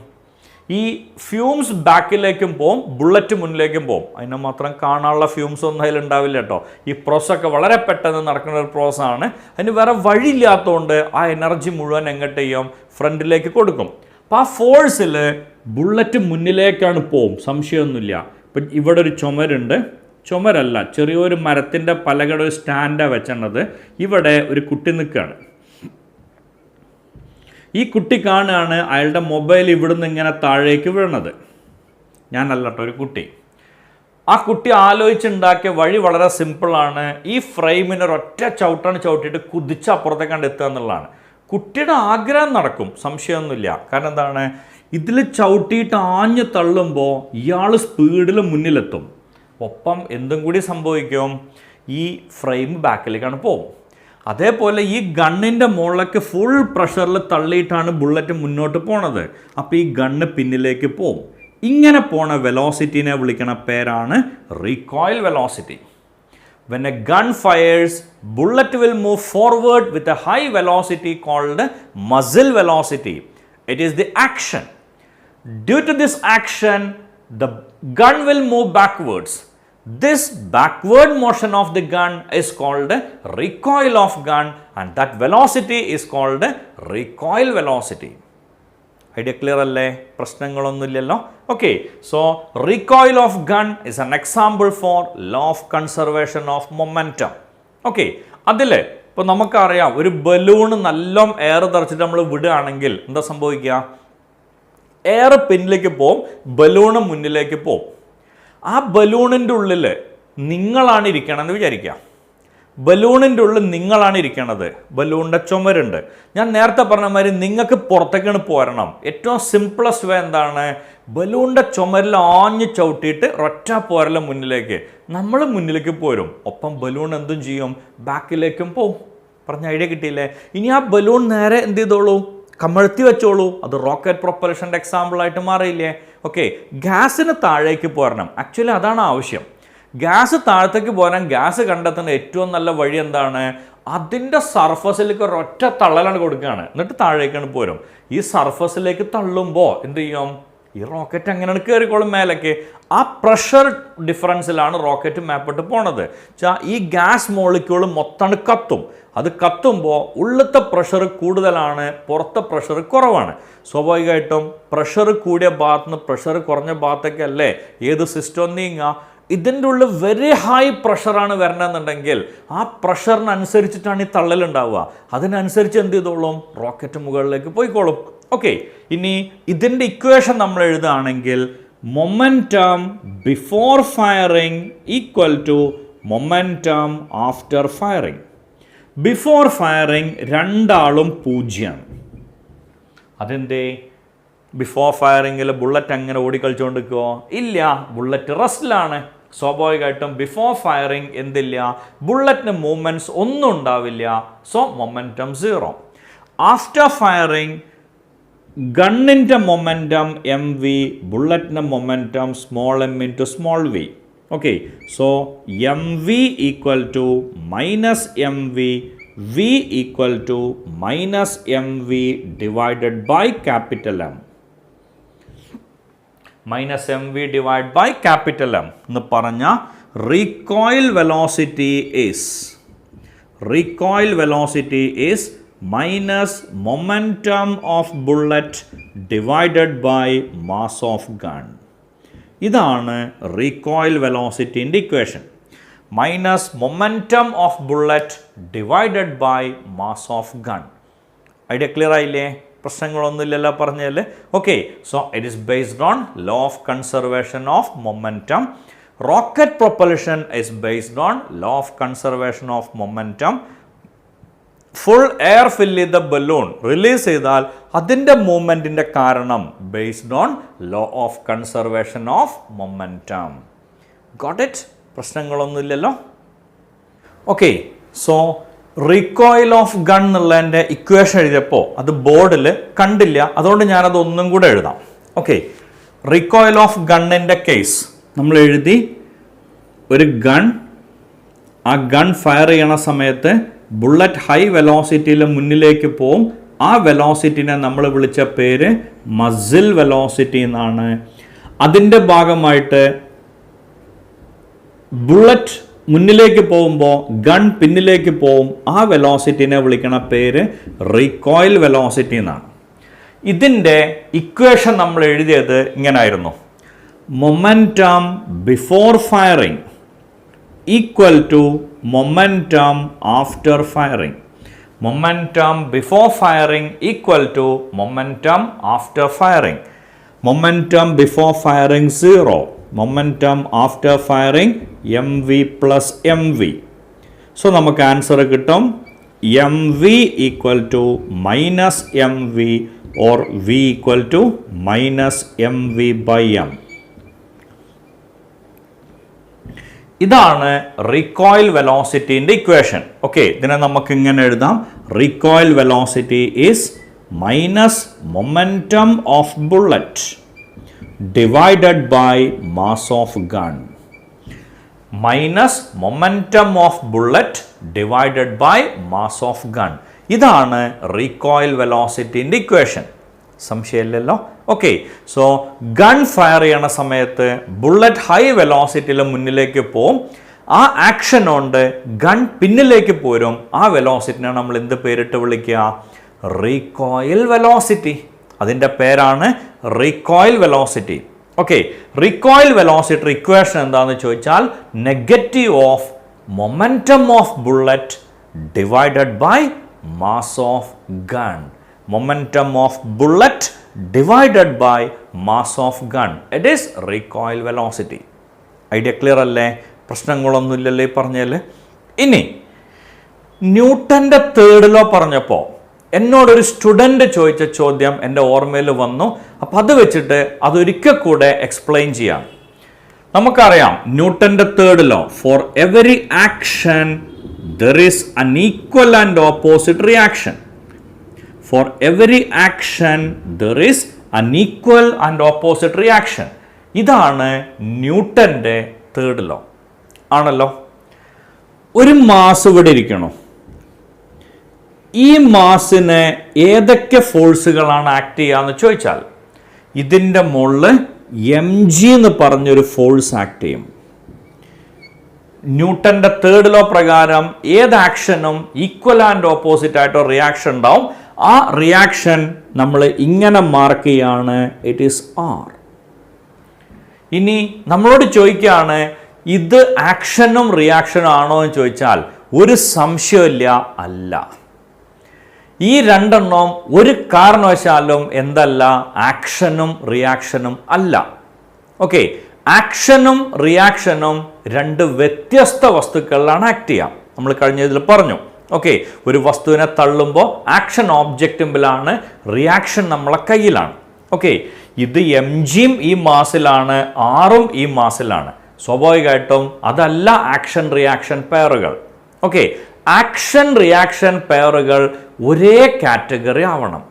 ഈ ഫ്യൂംസ് ബാക്കിലേക്കും പോവും, ബുള്ളറ്റ് മുന്നിലേക്കും പോവും. അതിനെ മാത്രം കാണാനുള്ള ഫ്യൂംസ് ഒന്നും അതിലുണ്ടാവില്ല കേട്ടോ. ഈ പ്രോസസ്സൊക്കെ വളരെ പെട്ടെന്ന് നടക്കുന്ന ഒരു പ്രോസസ്സാണ്. അതിന് വേറെ വഴിയില്ലാത്തതുകൊണ്ട് ആ എനർജി മുഴുവൻ എങ്ങോട്ട് ചെയ്യും? ഫ്രണ്ടിലേക്ക് കൊടുക്കും. അപ്പോൾ ആ ഫോഴ്സിൽ ബുള്ളറ്റ് മുന്നിലേക്കാണ് പോവും, സംശയമൊന്നുമില്ല. ഇപ്പം ഇവിടെ ഒരു ചുമരുണ്ട്, ചുമരല്ല, ചെറിയൊരു മരത്തിൻ്റെ പലകയുടെ ഒരു സ്റ്റാൻഡാണ് വെച്ചത്. ഇവിടെ ഒരു കുട്ടി നിൽക്കുകയാണ്. ഈ കുട്ടി കാണുകയാണ് അയാളുടെ മൊബൈൽ ഇവിടുന്ന് ഇങ്ങനെ താഴേക്ക് വീണത്. ഞാനല്ല കേട്ടോ, ഒരു കുട്ടി. ആ കുട്ടി ആലോചിച്ചുണ്ടാക്കിയ വഴി വളരെ സിമ്പിളാണ്. ഈ ഫ്രെയിമിന് ഒരൊറ്റ ചവിട്ടാണ് ചവിട്ടിയിട്ട് കുതിച്ച് അപ്പുറത്തേക്കാണ്ട് എത്തുക എന്നുള്ളതാണ്. കുട്ടിയുടെ ആഗ്രഹം നടക്കും, സംശയമൊന്നുമില്ല. കാരണം എന്താണ്? ഇതിൽ ചവിട്ടിയിട്ട് ആഞ്ഞ് തള്ളുമ്പോൾ ഇയാൾ സ്പീഡിൽ മുന്നിലെത്തും. ഒപ്പം എന്തും കൂടി സംഭവിക്കും? ഈ ഫ്രെയിം ബാക്കിലേക്കാണ് പോകും. അതേപോലെ ഈ ഗണ്ണിൻ്റെ മുകളിലേക്ക് ഫുൾ പ്രഷറിൽ തള്ളിയിട്ടാണ് ബുള്ളറ്റ് മുന്നോട്ട് പോണത്. അപ്പോൾ ഈ ഗണ്ണ് പിന്നിലേക്ക് പോകും. ഇങ്ങനെ പോണ വെലോസിറ്റിനെ വിളിക്കണ പേരാണ് recoil velocity. When a gun fires, bullet will move forward with a high velocity called muzzle velocity. It is the action. Due to this action, the gun will move backwards. This backward motion of the gun is called recoil of gun, and that velocity is called recoil velocity. Idea clear alle? പ്രശ്നങ്ങളൊന്നുമില്ലല്ലോ. Okay, so recoil of gun is an example for law of conservation of momentum. Okay, അതിൽ ഇപ്പോൾ നമുക്കറിയാം, ഒരു balloon നല്ല air തെറിച്ചിട്ട് നമ്മൾ വിടുകയാണെങ്കിൽ എന്താ സംഭവിക്കുക? Air പിന്നിലേക്ക് പോവും, ബലൂണ് മുന്നിലേക്ക് പോവും. ആ ബലൂണിൻ്റെ ഉള്ളിൽ നിങ്ങളാണ് ഇരിക്കണമെന്ന് വിചാരിക്കുക. ബലൂണിൻ്റെ ഉള്ളിൽ നിങ്ങളാണ് ഇരിക്കണത്. ബലൂണിൻ്റെ ചുമരുണ്ട്. ഞാൻ നേരത്തെ പറഞ്ഞ മാതിരി നിങ്ങൾക്ക് പുറത്തേക്കാണ് പോരണം. ഏറ്റവും സിംപ്ലസ്റ്റ് വേ എന്താണ്? ബലൂണിൻ്റെ ചുമരിൽ ആഞ്ഞ് ചവിട്ടിയിട്ട് ഒറ്റ പോരല മുന്നിലേക്ക്. നമ്മൾ മുന്നിലേക്ക് പോരും, ഒപ്പം ബലൂൺ എന്തും ചെയ്യും? ബാക്കിലേക്കും പോവും. പറഞ്ഞ ഐഡിയ കിട്ടിയില്ലേ? ഇനി ആ ബലൂൺ നേരെ എന്ത് ചെയ്തോളൂ? കമഴ്ത്തി വെച്ചോളൂ. അത് റോക്കറ്റ് പ്രൊപ്പൽഷൻ്റെ എക്സാമ്പിളായിട്ട് മാറിയില്ലേ? ഓക്കെ, ഗ്യാസിന് താഴേക്ക് പോരണം. ആക്ച്വലി അതാണ് ആവശ്യം. ഗ്യാസ് താഴത്തേക്ക് പോരാൻ ഗ്യാസ് കണ്ടെത്തുന്ന ഏറ്റവും നല്ല വഴി എന്താണ്? അതിൻ്റെ സർഫസിലേക്ക് ഒരൊറ്റ തള്ളലാണ് കൊടുക്കുകയാണ്, എന്നിട്ട് താഴേക്കാണ് പോരും. ഈ സർഫസിലേക്ക് തള്ളുമ്പോൾ എന്ത് ചെയ്യും? ഈ റോക്കറ്റ് അങ്ങനെയാണ് കയറിക്കോളും മേലേക്ക്. ആ പ്രഷർ ഡിഫറൻസിലാണ് റോക്കറ്റ് മേപ്പിട്ട് പോണത്. ഈ ഗ്യാസ് മോളിക്യൂൾ മൊത്തം കത്തും. അത് കത്തുമ്പോൾ ഉള്ളത്തെ പ്രഷർ കൂടുതലാണ്, പുറത്തെ പ്രഷർ കുറവാണ്. സ്വാഭാവികമായിട്ടും പ്രഷർ കൂടിയ ഭാഗത്ത് നിന്ന് പ്രഷർ കുറഞ്ഞ ഭാഗത്തേക്കല്ലേ ഏത് സിസ്റ്റം നീങ്ങുക? ഇതിൻ്റെ ഉള്ളിൽ വെരി ഹൈ പ്രഷറാണ് വരണമെന്നുണ്ടെങ്കിൽ ആ പ്രഷറിനനുസരിച്ചിട്ടാണ് ഈ തള്ളലുണ്ടാവുക. അതിനനുസരിച്ച് എന്ത് ചെയ്തോളും? റോക്കറ്റ് മുകളിലേക്ക് പോയിക്കോളും. ഓക്കെ, ഇനി ഇതിൻ്റെ ഇക്വേഷൻ നമ്മൾ എഴുതുകയാണെങ്കിൽ momentum before firing equal to momentum after firing. Before firing രണ്ടാളും 0. അതെന്തേ? ബിഫോർ ഫയറിങ്ങിൽ ബുള്ളറ്റ് അങ്ങനെ ഓടിക്കളിച്ചുകൊണ്ടിരിക്കുമോ? ഇല്ല, ബുള്ളറ്റ് റെസ്റ്റിലാണ്. സ്വാഭാവികമായിട്ടും ബിഫോർ ഫയറിംഗ് എന്തില്ല? ബുള്ളറ്റിന് മൂവ്മെൻറ്റ്സ് ഒന്നും ഉണ്ടാവില്ല. So momentum 0. ആഫ്റ്റർ ഫയറിംഗ് ഗണ്ണിൻ്റെ മൊമെൻറ്റം എം വി, ബുള്ളറ്റിൻ്റെ momentum small M into small V. Okay, so mv equal to minus mv, v equal to minus mv divided by capital M. Minus mv divided by capital M എന്ന് പറഞ്ഞ recoil velocity is minus momentum of bullet divided by mass of gun. ഇതാണ് recoil velocity ൻ്റെ equation. Minus momentum of bullet divided by mass of gun. Idea clear ആയില്ലേ? പ്രശ്നങ്ങളൊന്നുമില്ലല്ലോ പറഞ്ഞാൽ. Okay, so it is based on law of conservation of momentum. Rocket propulsion is based on law of conservation of momentum. Full air fill ചെയ്ത balloon release ചെയ്താൽ അതിൻ്റെ മൂവ്മെൻറ്റിൻ്റെ കാരണം based on law of conservation of momentum. Got it? പ്രശ്നങ്ങളൊന്നുമില്ലല്ലോ. Okay, so recoil of gun എന്നുള്ളതിൻ്റെ equation എഴുതിയപ്പോൾ അത് ബോർഡിൽ കണ്ടില്ല, അതുകൊണ്ട് ഞാനത് ഒന്നും കൂടെ എഴുതാം. ഓക്കെ, റിക്കോയിൽ ഓഫ് ഗണ്ണിൻ്റെ കേസ് നമ്മൾ എഴുതി. ഒരു ഗൺ, ആ ഗൺ ഫയർ ചെയ്യണ സമയത്ത് ബുള്ളറ്റ് ഹൈ വെലോസിറ്റിയിൽ മുന്നിലേക്ക് പോവും. ആ വെലോസിറ്റിനെ നമ്മൾ വിളിച്ച പേര് മസിൽ വെലോസിറ്റി എന്നാണ്. അതിൻ്റെ ഭാഗമായിട്ട് ബുള്ളറ്റ് മുന്നിലേക്ക് പോകുമ്പോൾ ഗൺ പിന്നിലേക്ക് പോവും. ആ വെലോസിറ്റിനെ വിളിക്കണ പേര് റീകോയിൽ വെലോസിറ്റി എന്നാണ്. ഇതിൻ്റെ ഇക്വേഷൻ നമ്മൾ എഴുതിയത് ഇങ്ങനായിരുന്നു. Momentum before firing equal to momentum after firing. Momentum before firing equal to momentum after firing. Momentum before firing 0. Momentum after firing mv plus mv. So നമുക്ക് ആൻസർ കിട്ടും mv equal to minus mv or v equal to minus mv by m. ഇതാണ് recoil വെലോസിറ്റിൻ്റെ equation. Okay, ഇതിനെ നമുക്ക് ഇങ്ങനെ എഴുതാം. Recoil velocity is minus momentum of bullet divided by mass of gun. Minus momentum of bullet divided by mass of gun. ഇതാണ് recoil വെലോസിറ്റിൻ്റെ equation. സംശയമില്ലല്ലോ. Okay, so gun fire ചെയ്യണ സമയത്ത് ബുള്ളറ്റ് ഹൈ വെലോസിറ്റിയിൽ മുന്നിലേക്ക് പോവും. ആ ആക്ഷൻ കൊണ്ട് ഗൺ പിന്നിലേക്ക് പോരും. ആ വെലോസിറ്റിനെ നമ്മൾ എന്ത് പേരിട്ട് വിളിക്കുക? Recoil velocity. അതിൻ്റെ പേരാണ് recoil velocity. Okay, recoil velocity equation എന്താണെന്ന് ചോദിച്ചാൽ negative of momentum of bullet divided by mass of gun. Momentum of bullet divided by mass of gun. It is recoil velocity. Idea clear അല്ലേ? പ്രശ്നങ്ങളൊന്നുമില്ലല്ലേ പറഞ്ഞാൽ. ഇനി ന്യൂട്ടൻ്റെ third law പറഞ്ഞപ്പോൾ എന്നോടൊരു student ചോദിച്ച ചോദ്യം എൻ്റെ ഓർമ്മയിൽ വന്നു. അപ്പം അത് വെച്ചിട്ട് അതൊരിക്കൽ കൂടെ എക്സ്പ്ലെയിൻ ചെയ്യാം. നമുക്കറിയാം ന്യൂട്ടൻ്റെ third law, for every action there is an equal and opposite reaction. For every action there is an equal and opposite reaction. ഇതാണ് ന്യൂട്ടൻ്റെ തേർഡ് ലോ ആണല്ലോ. ഒരു മാസ് ഇവിടെ ഇരിക്കണോ? ഈ മാസിന് ഏതൊക്കെ ഫോഴ്സുകളാണ് ആക്ട് ചെയ്യാന്ന് ചോദിച്ചാൽ ഇതിൻ്റെ മുകളിൽ mg എന്ന് പറഞ്ഞൊരു ഫോഴ്സ് ആക്ട് ചെയ്യും. ന്യൂട്ടൻ്റെ തേർഡ് ലോ പ്രകാരം ഏത് ആക്ഷനും ഈക്വൽ ആൻഡ് ഓപ്പോസിറ്റ് ആയിട്ടോ റിയാക്ഷൻ ഉണ്ടാവും. ആ റിയാക്ഷൻ നമ്മൾ ഇങ്ങനെ മാർക്ക് ചെയ്യാണ്, ഇറ്റ് ഈസ് ആർ. ഇനി നമ്മളോട് ചോദിക്കുകയാണ് ഇത് ആക്ഷനും റിയാക്ഷനും ആണോ എന്ന് ചോദിച്ചാൽ ഒരു സംശയമില്ല, അല്ല. ഈ രണ്ടെണ്ണം ഒരു കാരണവശാലും എന്തല്ല, ആക്ഷനും റിയാക്ഷനും അല്ല. ഓക്കെ, ആക്ഷനും റിയാക്ഷനും രണ്ട് വ്യത്യസ്ത വസ്തുക്കളിലാണ് ആക്ട് ചെയ്യാം. നമ്മൾ കഴിഞ്ഞ ഇതിൽ പറഞ്ഞു. ഓക്കെ, ഒരു വസ്തുവിനെ തള്ളുമ്പോൾ ആക്ഷൻ ഓബ്ജക്റ്റിലാണ്, റിയാക്ഷൻ നമ്മളെ കയ്യിലാണ്. ഓക്കെ, ഇത് mgയും ഈ മാസിലാണ്, ആറും ഈ മാസിലാണ്. സ്വാഭാവികമായിട്ടും അതല്ല ആക്ഷൻ റിയാക്ഷൻ പെയറുകൾ. ഓക്കെ, ആക്ഷൻ റിയാക്ഷൻ പെയറുകൾ ഒരേ കാറ്റഗറി ആവണം.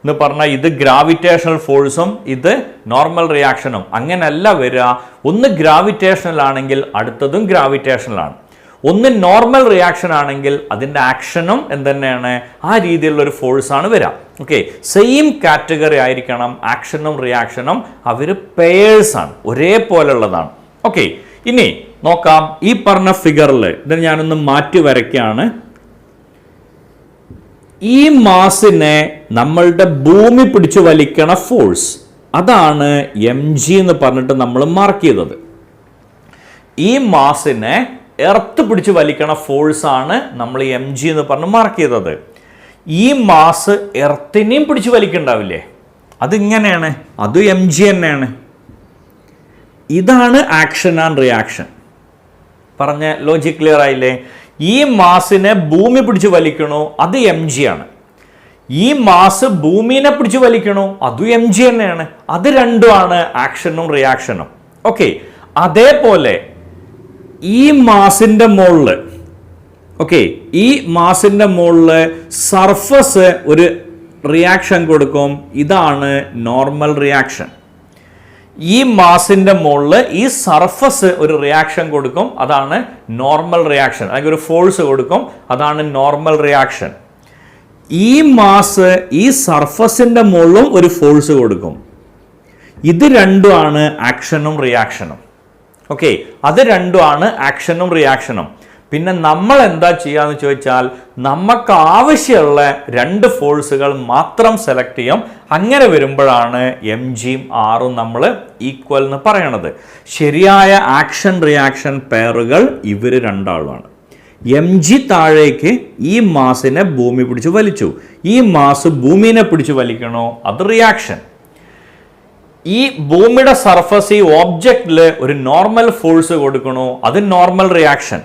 എന്ന് പറഞ്ഞാൽ ഇത് ഗ്രാവിറ്റേഷണൽ ഫോഴ്സും ഇത് നോർമൽ റിയാക്ഷനും അങ്ങനെയല്ല വരിക. ഒന്ന് ഗ്രാവിറ്റേഷണൽ ആണെങ്കിൽ അടുത്തതും ഗ്രാവിറ്റേഷണലാണ്. ഒന്ന് നോർമൽ റിയാക്ഷൻ ആണെങ്കിൽ അതിൻ്റെ ആക്ഷനും എന്തുതന്നെയാണ്, ആ രീതിയിലുള്ള ഒരു ഫോഴ്സാണ് വരിക. ഓക്കെ, സെയിം കാറ്റഗറി ആയിരിക്കണം ആക്ഷനും റിയാക്ഷനും. അവർ പെയേഴ്സാണ്, ഒരേപോലുള്ളതാണ്. ഓക്കെ, ഇനി നോക്കാം. ഈ പറഞ്ഞ ഫിഗറിൽ ഇത് ഞാനൊന്ന് മാറ്റി വരയ്ക്കുകയാണ്. ഈ മാസിനെ നമ്മളുടെ ഭൂമി പിടിച്ചു വലിക്കണ ഫോഴ്സ്, അതാണ് mg എന്ന് പറഞ്ഞിട്ട് നമ്മൾ മാർക്ക് ചെയ്തത്. ഈ മാസിനെ എർത്ത് പിടിച്ച് വലിക്കണ ഫോഴ്സ് ആണ് നമ്മൾ mg എന്ന് പറഞ്ഞ് മാർക്ക് ചെയ്തത്. ഈ മാസ് എർത്തിനെയും പിടിച്ച് വലിക്കണ്ടാവില്ലേ, അതിങ്ങനെയാണ്, അത് mg തന്നെയാണ്. ഇതാണ് ആക്ഷൻ ആൻഡ് റിയാക്ഷൻ. പറഞ്ഞ ലോജിക് ക്ലിയർ ആയില്ലേ? ഈ മാസിനെ ഭൂമി പിടിച്ച് വലിക്കണോ, അത് mg ആണ്. ഈ മാസ് ഭൂമിനെ പിടിച്ച് വലിക്കണോ, അതും mg തന്നെയാണ്. അത് രണ്ടുമാണ് ആക്ഷനും റിയാക്ഷനും. ഓക്കെ, അതേപോലെ ഈ മാസിന്റെ മുകളിൽ, ഓക്കെ, ഈ മാസിന്റെ മുകളിൽ സർഫസ് ഒരു റിയാക്ഷൻ കൊടുക്കും, ഇതാണ് നോർമൽ റിയാക്ഷൻ. ഈ മാസിന്റെ മുകളിൽ ഈ സർഫസ് ഒരു റിയാക്ഷൻ കൊടുക്കും, അതാണ് നോർമൽ റിയാക്ഷൻ. അല്ലെങ്കിൽ ഒരു ഫോഴ്സ് കൊടുക്കും, അതാണ് നോർമൽ റിയാക്ഷൻ. ഈ മാസ് ഈ സർഫസിന്റെ മുകളിലും ഒരു ഫോഴ്സ് കൊടുക്കും. ഇത് രണ്ടുമാണ് ആക്ഷനും റിയാക്ഷനും. ഓക്കെ, അത് രണ്ടുമാണ് ആക്ഷനും റിയാക്ഷനും. പിന്നെ നമ്മൾ എന്താ ചെയ്യാന്ന് ചോദിച്ചാൽ, നമുക്ക് ആവശ്യമുള്ള രണ്ട് ഫോഴ്സുകൾ മാത്രം സെലക്ട് ചെയ്യും. അങ്ങനെ വരുമ്പോഴാണ് mgയും rഉം നമ്മൾ ഈക്വൽ എന്ന് പറയണത്. ശരിയായ ആക്ഷൻ റിയാക്ഷൻ പെയറുകൾ ഇവർ രണ്ടാളുമാണ്. mg താഴേക്ക് ഈ മാസിനെ ഭൂമി പിടിച്ച് വലിച്ചു, ഈ മാസ് ഭൂമിനെ പിടിച്ച് വലിക്കണോ, അത് റിയാക്ഷൻ. ഈ ഭൂമിയുടെ സർഫസ് ഈ ഓബ്ജക്റ്റിൽ ഒരു നോർമൽ ഫോഴ്സ് കൊടുക്കണോ, അത് നോർമൽ റിയാക്ഷൻ.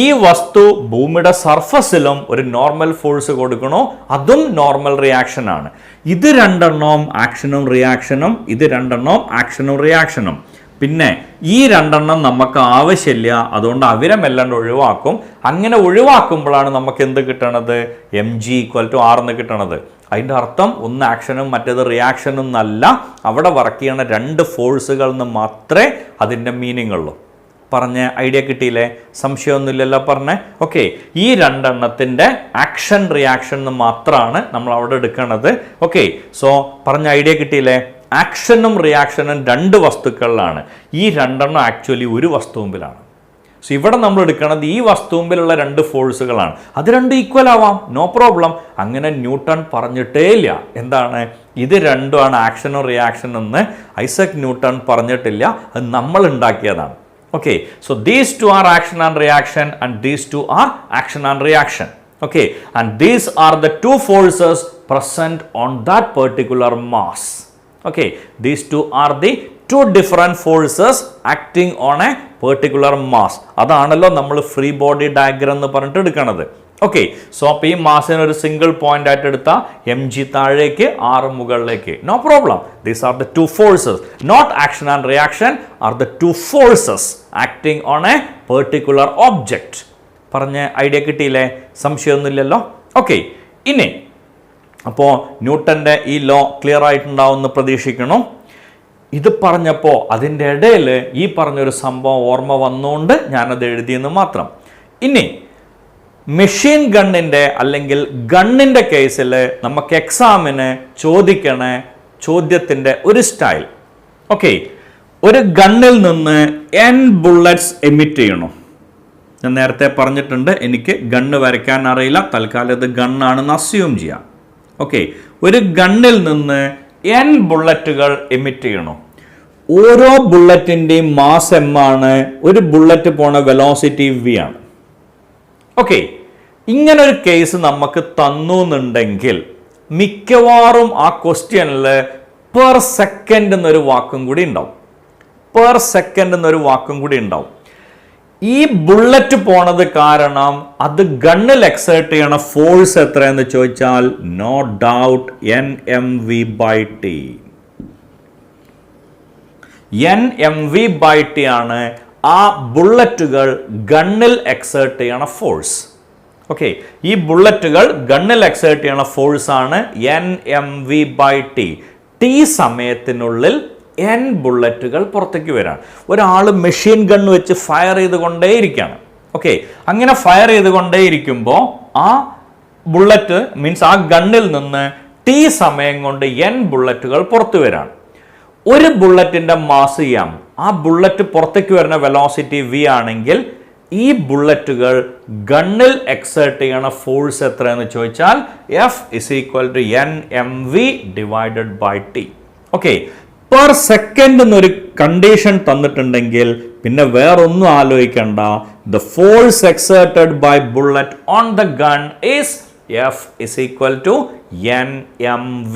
ഈ വസ്തു ഭൂമിയുടെ സർഫസിലും ഒരു നോർമൽ ഫോഴ്സ് കൊടുക്കണോ, അതും നോർമൽ റിയാക്ഷൻ ആണ്. ഇത് രണ്ടെണ്ണം ആക്ഷനും റിയാക്ഷനും, ഇത് രണ്ടെണ്ണം ആക്ഷനും റിയാക്ഷനും. പിന്നെ ഈ രണ്ടെണ്ണം നമുക്ക് ആവശ്യമില്ല, അതുകൊണ്ട് അവരെ മെല്ലാണ്ട് ഒഴിവാക്കും. അങ്ങനെ ഒഴിവാക്കുമ്പോഴാണ് നമുക്ക് എന്ത് കിട്ടണത്, mg = r എന്ന് കിട്ടണത്. അതിൻ്റെ അർത്ഥം ഒന്ന് ആക്ഷനും മറ്റേത് റിയാക്ഷനും എന്നല്ല, അവിടെ വർക്ക് ചെയ്യണ രണ്ട് ഫോഴ്സുകൾ എന്ന് മാത്രമേ അതിൻ്റെ മീനിങ് ഉള്ളൂ. പറഞ്ഞ ഐഡിയ കിട്ടിയില്ലേ? സംശയമൊന്നുമില്ലല്ലോ പറഞ്ഞേ? ഓക്കെ, ഈ രണ്ടെണ്ണത്തിൻ്റെ ആക്ഷൻ റിയാക്ഷൻ എന്ന് മാത്രമാണ് നമ്മൾ അവിടെ എടുക്കുന്നത്. ഓക്കെ, സോ പറഞ്ഞ ഐഡിയ കിട്ടിയില്ലേ? ആക്ഷനും റിയാക്ഷനും രണ്ട് വസ്തുക്കളിലാണ്. ഈ രണ്ടെണ്ണം ആക്ച്വലി ഒരു വസ്തുവിലാണ്. സോ ഇവിടെ നമ്മൾ എടുക്കുന്നത് ഈ വസ്തുവിലുള്ള രണ്ട് ഫോഴ്സുകളാണ്. അത് രണ്ട് ഈക്വൽ ആവാം, നോ പ്രോബ്ലം. അങ്ങനെ ന്യൂട്ടൺ പറഞ്ഞിട്ടേ ഇല്ല. എന്താണ് ഇത് രണ്ടുമാണ് ആക്ഷനും റിയാക്ഷനും എന്ന് ഐസക് ന്യൂട്ടൺ പറഞ്ഞിട്ടില്ല, അത് നമ്മൾ ഉണ്ടാക്കിയതാണ്. Okay, so these two are action and reaction, and these two are action and reaction. Okay, and these are the two forces present on that particular mass. Okay, these two are the two different forces acting on a particular mass. അതാണല്ലോ നമ്മൾ free body diagram എന്ന് പറഞ്ഞിട്ട് എടുക്കണത്. Okay, so അപ്പോൾ ഈ മാസിനെ ഒരു single point ആയിട്ട് എടുത്താൽ mg താഴേക്ക് r മുകളിലേക്ക്, no problem. These are the two forces, not action and reaction, are the two forces acting on a particular object. പറഞ്ഞ ഐഡിയ കിട്ടിയില്ലേ? സംശയമൊന്നുമില്ലല്ലോ? ഓക്കെ, ഇനി അപ്പോൾ ന്യൂട്ടൻ്റെ ഈ ലോ ക്ലിയർ ആയിട്ടുണ്ടാവുമെന്ന് പ്രതീക്ഷിക്കണം. ഇത് പറഞ്ഞപ്പോൾ അതിൻ്റെ ഇടയിൽ ഈ പറഞ്ഞൊരു സംഭവം ഓർമ്മ വന്നുകൊണ്ട് ഞാനത് എഴുതിയെന്ന് മാത്രം. ഇനി മെഷീൻ ഗണ്ണിൻ്റെ അല്ലെങ്കിൽ ഗണ്ണിൻ്റെ കേസിൽ നമുക്ക് എക്സാമിന് ചോദിക്കണ ചോദ്യത്തിൻ്റെ ഒരു സ്റ്റൈൽ. ഓക്കെ, ഒരു ഗണ്ണിൽ നിന്ന് n ബുള്ളറ്റ്സ് എമിറ്റ് ചെയ്യണം. ഞാൻ നേരത്തെ പറഞ്ഞിട്ടുണ്ട്, എനിക്ക് ഗണ്ണ് വരയ്ക്കാൻ അറിയില്ല, തൽക്കാലം ഇത് ഗണ്ണാണെന്ന് അസ്യൂം ചെയ്യാം. ഓക്കെ, ഒരു ഗണ്ണിൽ നിന്ന് n ബുള്ളറ്റുകൾ എമിറ്റ് ചെയ്യണം. ഓരോ ബുള്ളറ്റിൻ്റെയും മാസ് m ആണ്, ഒരു ബുള്ളറ്റ് പോണ വെലോസിറ്റി v ആണ്. ഓക്കെ, ഇങ്ങനൊരു കേസ് നമുക്ക് തന്നു എന്നുണ്ടെങ്കിൽ മിക്കവാറും ആ ക്വസ്റ്റ്യനിൽ പെർ സെക്കൻഡ് എന്നൊരു വാക്കും കൂടി ഉണ്ടാവും. പെർ സെക്കൻഡ് എന്നൊരു വാക്കും കൂടി ഉണ്ടാവും. ഈ ബുള്ളറ്റ് പോണത് കാരണം അത് ഗണ്ണിൽ എക്സേർട്ട് ചെയ്യണ ഫോഴ്സ് എത്രയെന്ന് ചോദിച്ചാൽ നോ ഡൗട്ട് nmv/t. nmv/t ആണ് ആ ബുള്ളറ്റുകൾ ഗണ്ണിൽ എക്സേർട്ട് ചെയ്യണ ഫോഴ്സ്. ഓക്കെ, ഈ ബുള്ളറ്റുകൾ ഗണ്ണിൽ എക്സേർട്ട് ചെയ്യുന്ന ഫോഴ്സ് ആണ് NMV/T. T സമയത്തിനുള്ളിൽ N ബുള്ളറ്റുകൾ പുറത്തേക്ക് വരാണ്. ഒരാൾ മെഷീൻ ഗൺ വെച്ച് ഫയർ ചെയ്തുകൊണ്ടേയിരിക്കുകയാണ്. ഓക്കെ, അങ്ങനെ ഫയർ ചെയ്തുകൊണ്ടേയിരിക്കുമ്പോൾ ആ ബുള്ളറ്റ് മീൻസ് ആ ഗണ്ണിൽ നിന്ന് T സമയം കൊണ്ട് N ബുള്ളറ്റുകൾ പുറത്തു വരാണ്. ഒരു ബുള്ളറ്റിന്റെ മാസ് M, ആ ബുള്ളറ്റ് പുറത്തേക്ക് വരുന്ന വെലോസിറ്റി V ആണെങ്കിൽ ഈ ബുള്ളറ്റുകൾ ഗണ്ണിൽ എക്സേർട്ട് ചെയ്യണ ഫോഴ്സ് എത്രയെന്ന് ചോദിച്ചാൽ F = NMV/T. Okay, per second എന്നൊരു കണ്ടീഷൻ തന്നിട്ടുണ്ടെങ്കിൽ പിന്നെ വേറൊന്നും ആലോചിക്കണ്ട. The force exerted by bullet on the gun is F = NMV.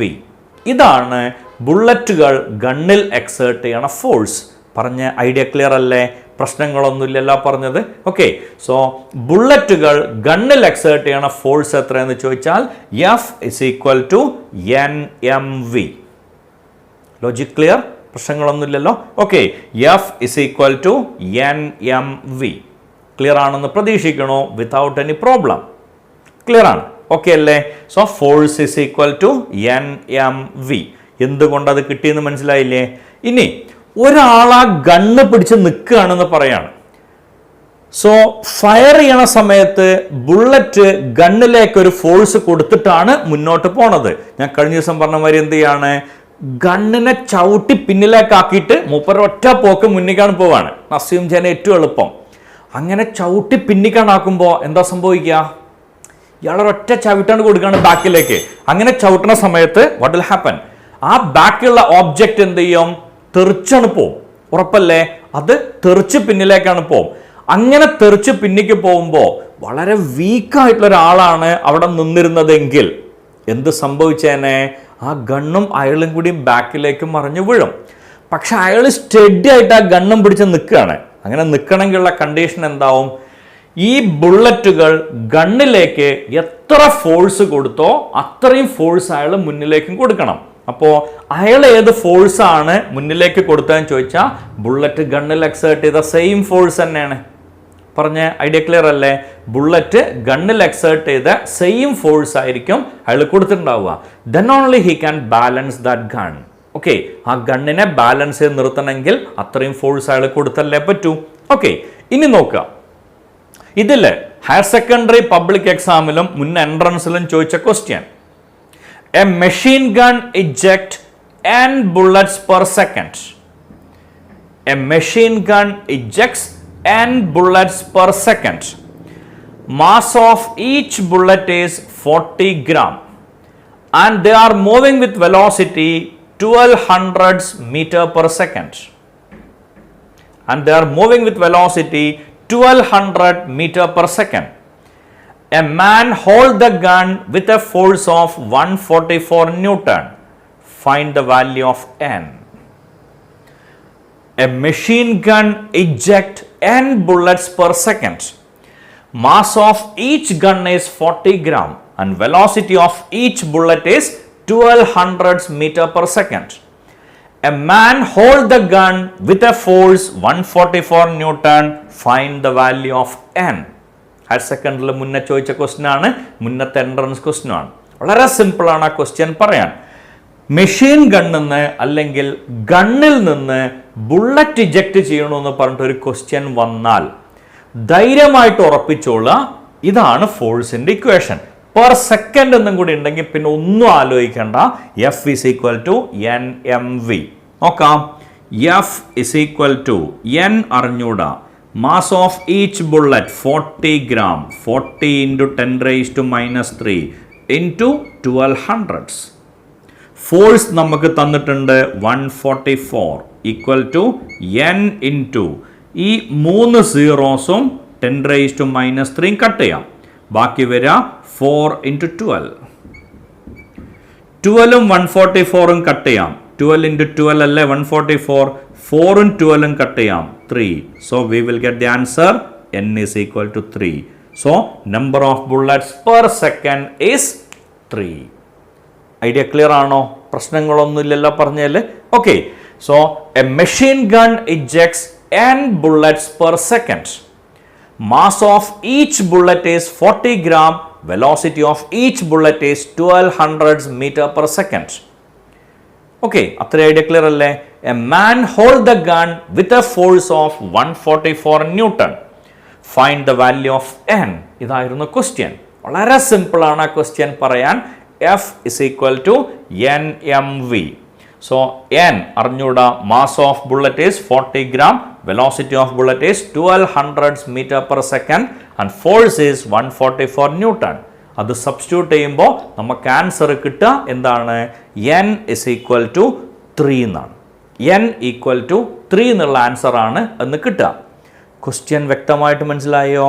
ഇതാണ് ബുള്ളറ്റുകൾ ഗണ്ണിൽ എക്സേർട്ട് ചെയ്യണ ഫോഴ്സ്. പറഞ്ഞ ഐഡിയ ക്ലിയർ അല്ലേ? പ്രശ്നങ്ങളൊന്നുമില്ലല്ലോ പറഞ്ഞത്. ഓക്കെ, സോ ബുള്ളറ്റുകൾ ഗണ്ണിൽ എക്സേർട്ട് ചെയ്യണ ഫോഴ്സ് എത്രയെന്ന് ചോദിച്ചാൽ F = NMV. Logic clear? പ്രശ്നങ്ങളൊന്നുമില്ലല്ലോ. Okay, F = NMV. ക്ലിയർ ആണെന്ന് പ്രതീക്ഷിക്കണോ? Without any problem. ക്ലിയർ ആണ്? ഓക്കെ അല്ലേ? So force = NMV. എന്തുകൊണ്ടത് കിട്ടിയെന്ന് മനസ്സിലായില്ലേ? ഇനി ഒരാളാ ഗണ്ണ് പിടിച്ച് നിൽക്കുകയാണെന്ന് പറയാണ്. സോ ഫയർ ചെയ്യണ സമയത്ത് ബുള്ളറ്റ് ഗണ്ണിലേക്ക് ഒരു ഫോഴ്സ് കൊടുത്തിട്ടാണ് മുന്നോട്ട് പോണത്. ഞാൻ കഴിഞ്ഞ ദിവസം പറഞ്ഞ മാതിരി എന്ത് ചെയ്യാണ്? ഗണ്ണിനെ ചവിട്ടി പിന്നിലേക്കാക്കിയിട്ട് മൂപ്പര ഒറ്റ പോക്ക് മുന്നിക്കാണ് പോവാണ്. അസ്യൂം ചെയ്യാൻ ഏറ്റവും എളുപ്പം. അങ്ങനെ ചവിട്ടി പിന്നിക്കാണാക്കുമ്പോൾ എന്താ സംഭവിക്കുക? ഇയാളൊരൊറ്റ ചവിട്ടാണ് കൊടുക്കുകയാണ് ബാക്കിലേക്ക്. അങ്ങനെ ചവിട്ടുന്ന സമയത്ത് വാട്ട് വിൽ ഹാപ്പൻ? ആ ബാക്കിയുള്ള ഓബ്ജക്റ്റ് എന്ത് ചെയ്യും? തെറിച്ചാണ് പോവും. ഉറപ്പല്ലേ? അത് തെറിച്ച് പിന്നിലേക്കാണ് പോവും. അങ്ങനെ തെറിച്ച് പിന്നിക്ക് പോകുമ്പോൾ വളരെ വീക്കായിട്ടുള്ള ഒരാളാണ് അവിടെ നിന്നിരുന്നതെങ്കിൽ എന്ത് സംഭവിച്ചേനെ? ആ ഗണ്ണും അയാളും കൂടി ബാക്കിലേക്ക് മറിഞ്ഞു വീഴും. പക്ഷെ അയാൾ സ്റ്റഡി ആയിട്ട് ആ ഗണ്ണും പിടിച്ച് നിൽക്കുകയാണ്. അങ്ങനെ നിൽക്കണമെങ്കിലുള്ള കണ്ടീഷൻ എന്താവും? ഈ ബുള്ളറ്റുകൾ ഗണ്ണിലേക്ക് എത്ര ഫോഴ്സ് കൊടുത്തോ അത്രയും ഫോഴ്സ് അയാൾ മുന്നിലേക്കും കൊടുക്കണം. അപ്പോൾ അയാൾ ഏത് ഫോഴ്സ് ആണ് മുന്നിലേക്ക് കൊടുത്തതെന്ന് ചോദിച്ചാൽ ബുള്ളറ്റ് ഗണ്ണിൽ എക്സേർട്ട് ചെയ്ത സെയിം ഫോഴ്സ് തന്നെയാണ്. പറഞ്ഞ ഐഡിയ ക്ലിയർ അല്ലേ? ബുള്ളറ്റ് ഗണ്ണിൽ എക്സേർട്ട് ചെയ്ത സെയിം ഫോഴ്സ് ആയിരിക്കും അയാൾ കൊടുത്തിട്ടുണ്ടാവുക. Then only he can balance that gun. Okay, ആ ഗണ്ണിനെ ബാലൻസ് ചെയ്ത് നിർത്തണമെങ്കിൽ അത്രയും ഫോഴ്സ് അയാൾ കൊടുത്തല്ലേ പറ്റൂ. ഓക്കെ, ഇനി നോക്കുക. ഇതിൽ ഹയർ സെക്കൻഡറി പബ്ലിക് എക്സാമിലും മുൻ എൻട്രൻസിലും ചോദിച്ച question. A machine gun ejects n bullets per second. A machine gun ejects n bullets per second. Mass of each bullet is 40 gram and they are moving with velocity 1200 meter per second. And they are moving with velocity 1200 meter per second. A man holds the gun with a force of 144 Newton. Find the value of N. A machine gun ejects n bullets per second. Mass of each gun is 40 gram and velocity of each bullet is 1200 meter per second. A man holds the gun with a force 144 Newton. Find the value of N. Higher സെക്കൻഡറിൽ മുന്നേ ചോദിച്ച question ആണ്, മുന്നത്തെ entrance question ആണ്. വളരെ സിമ്പിളാണ് ആ question പറയാൻ. മെഷീൻ ഗണ്ണിൽ നിന്ന് അല്ലെങ്കിൽ ഗണ്ണിൽ നിന്ന് ബുള്ളറ്റ് ഇജക്റ്റ് ചെയ്യണമെന്ന് പറഞ്ഞിട്ട് ഒരു ക്വസ്റ്റ്യൻ വന്നാൽ ധൈര്യമായിട്ട് ഉറപ്പിച്ചോളുക, ഇതാണ് ഫോഴ്സിന്റെ ഇക്വേഷൻ. പെർ സെക്കൻഡ് എന്നും കൂടി ഉണ്ടെങ്കിൽ പിന്നെ ഒന്നും ആലോചിക്കേണ്ട. F = NMV. നോക്കാം. F = N അറിഞ്ഞൂടാ. Mass of each bullet 40 gram. 40 into 10⁻³ into 1200. Force നമുക്ക് തന്നിട്ടുണ്ട് 144 = N into ഈ 3 സീറോസും 10⁻³ കട്ട് ചെയ്യാം. ബാക്കി വരിക 4 into 12. 12ഉം 144ഉം കട്ട് ചെയ്യാം. 12 into 12 അല്ലേ 144. 4ഉം 12ഉം കട്ട് ചെയ്യാം 3. So we will get the answer N = 3. So number of bullets per second is 3. Idea clear ആണോ? പ്രശ്നങ്ങളൊന്നുമില്ലല്ലോ പറഞ്ഞല്ലേ? Okay, so a machine gun ejects n bullets per second. Mass of each bullet is 40 gram. Velocity of each bullet is 1200 meter per second. Okay, അത്ര idea clear അല്ലേ? A man hold the gun with a force of 144 newton. Find the value of N. ഇതായിരുന്നു question. വളരെ simple ആണ് ആ question പറയാൻ. F is equal to NMV. So N അറിഞ്ഞൂടാ, mass of bullet is 40 gram, velocity of bullet is 1200 meter per second and force is 144 Newton. അത് substitute ചെയ്യുമ്പോൾ നമുക്ക് answer കിട്ടുക എന്താണ്? N is equal to 3 എന്നാണ്. N equal to 3 എന്നുള്ള answer ആണ് എന്ന് കിട്ടുക. ക്വസ്റ്റ്യൻ വ്യക്തമായിട്ട് മനസ്സിലായോ?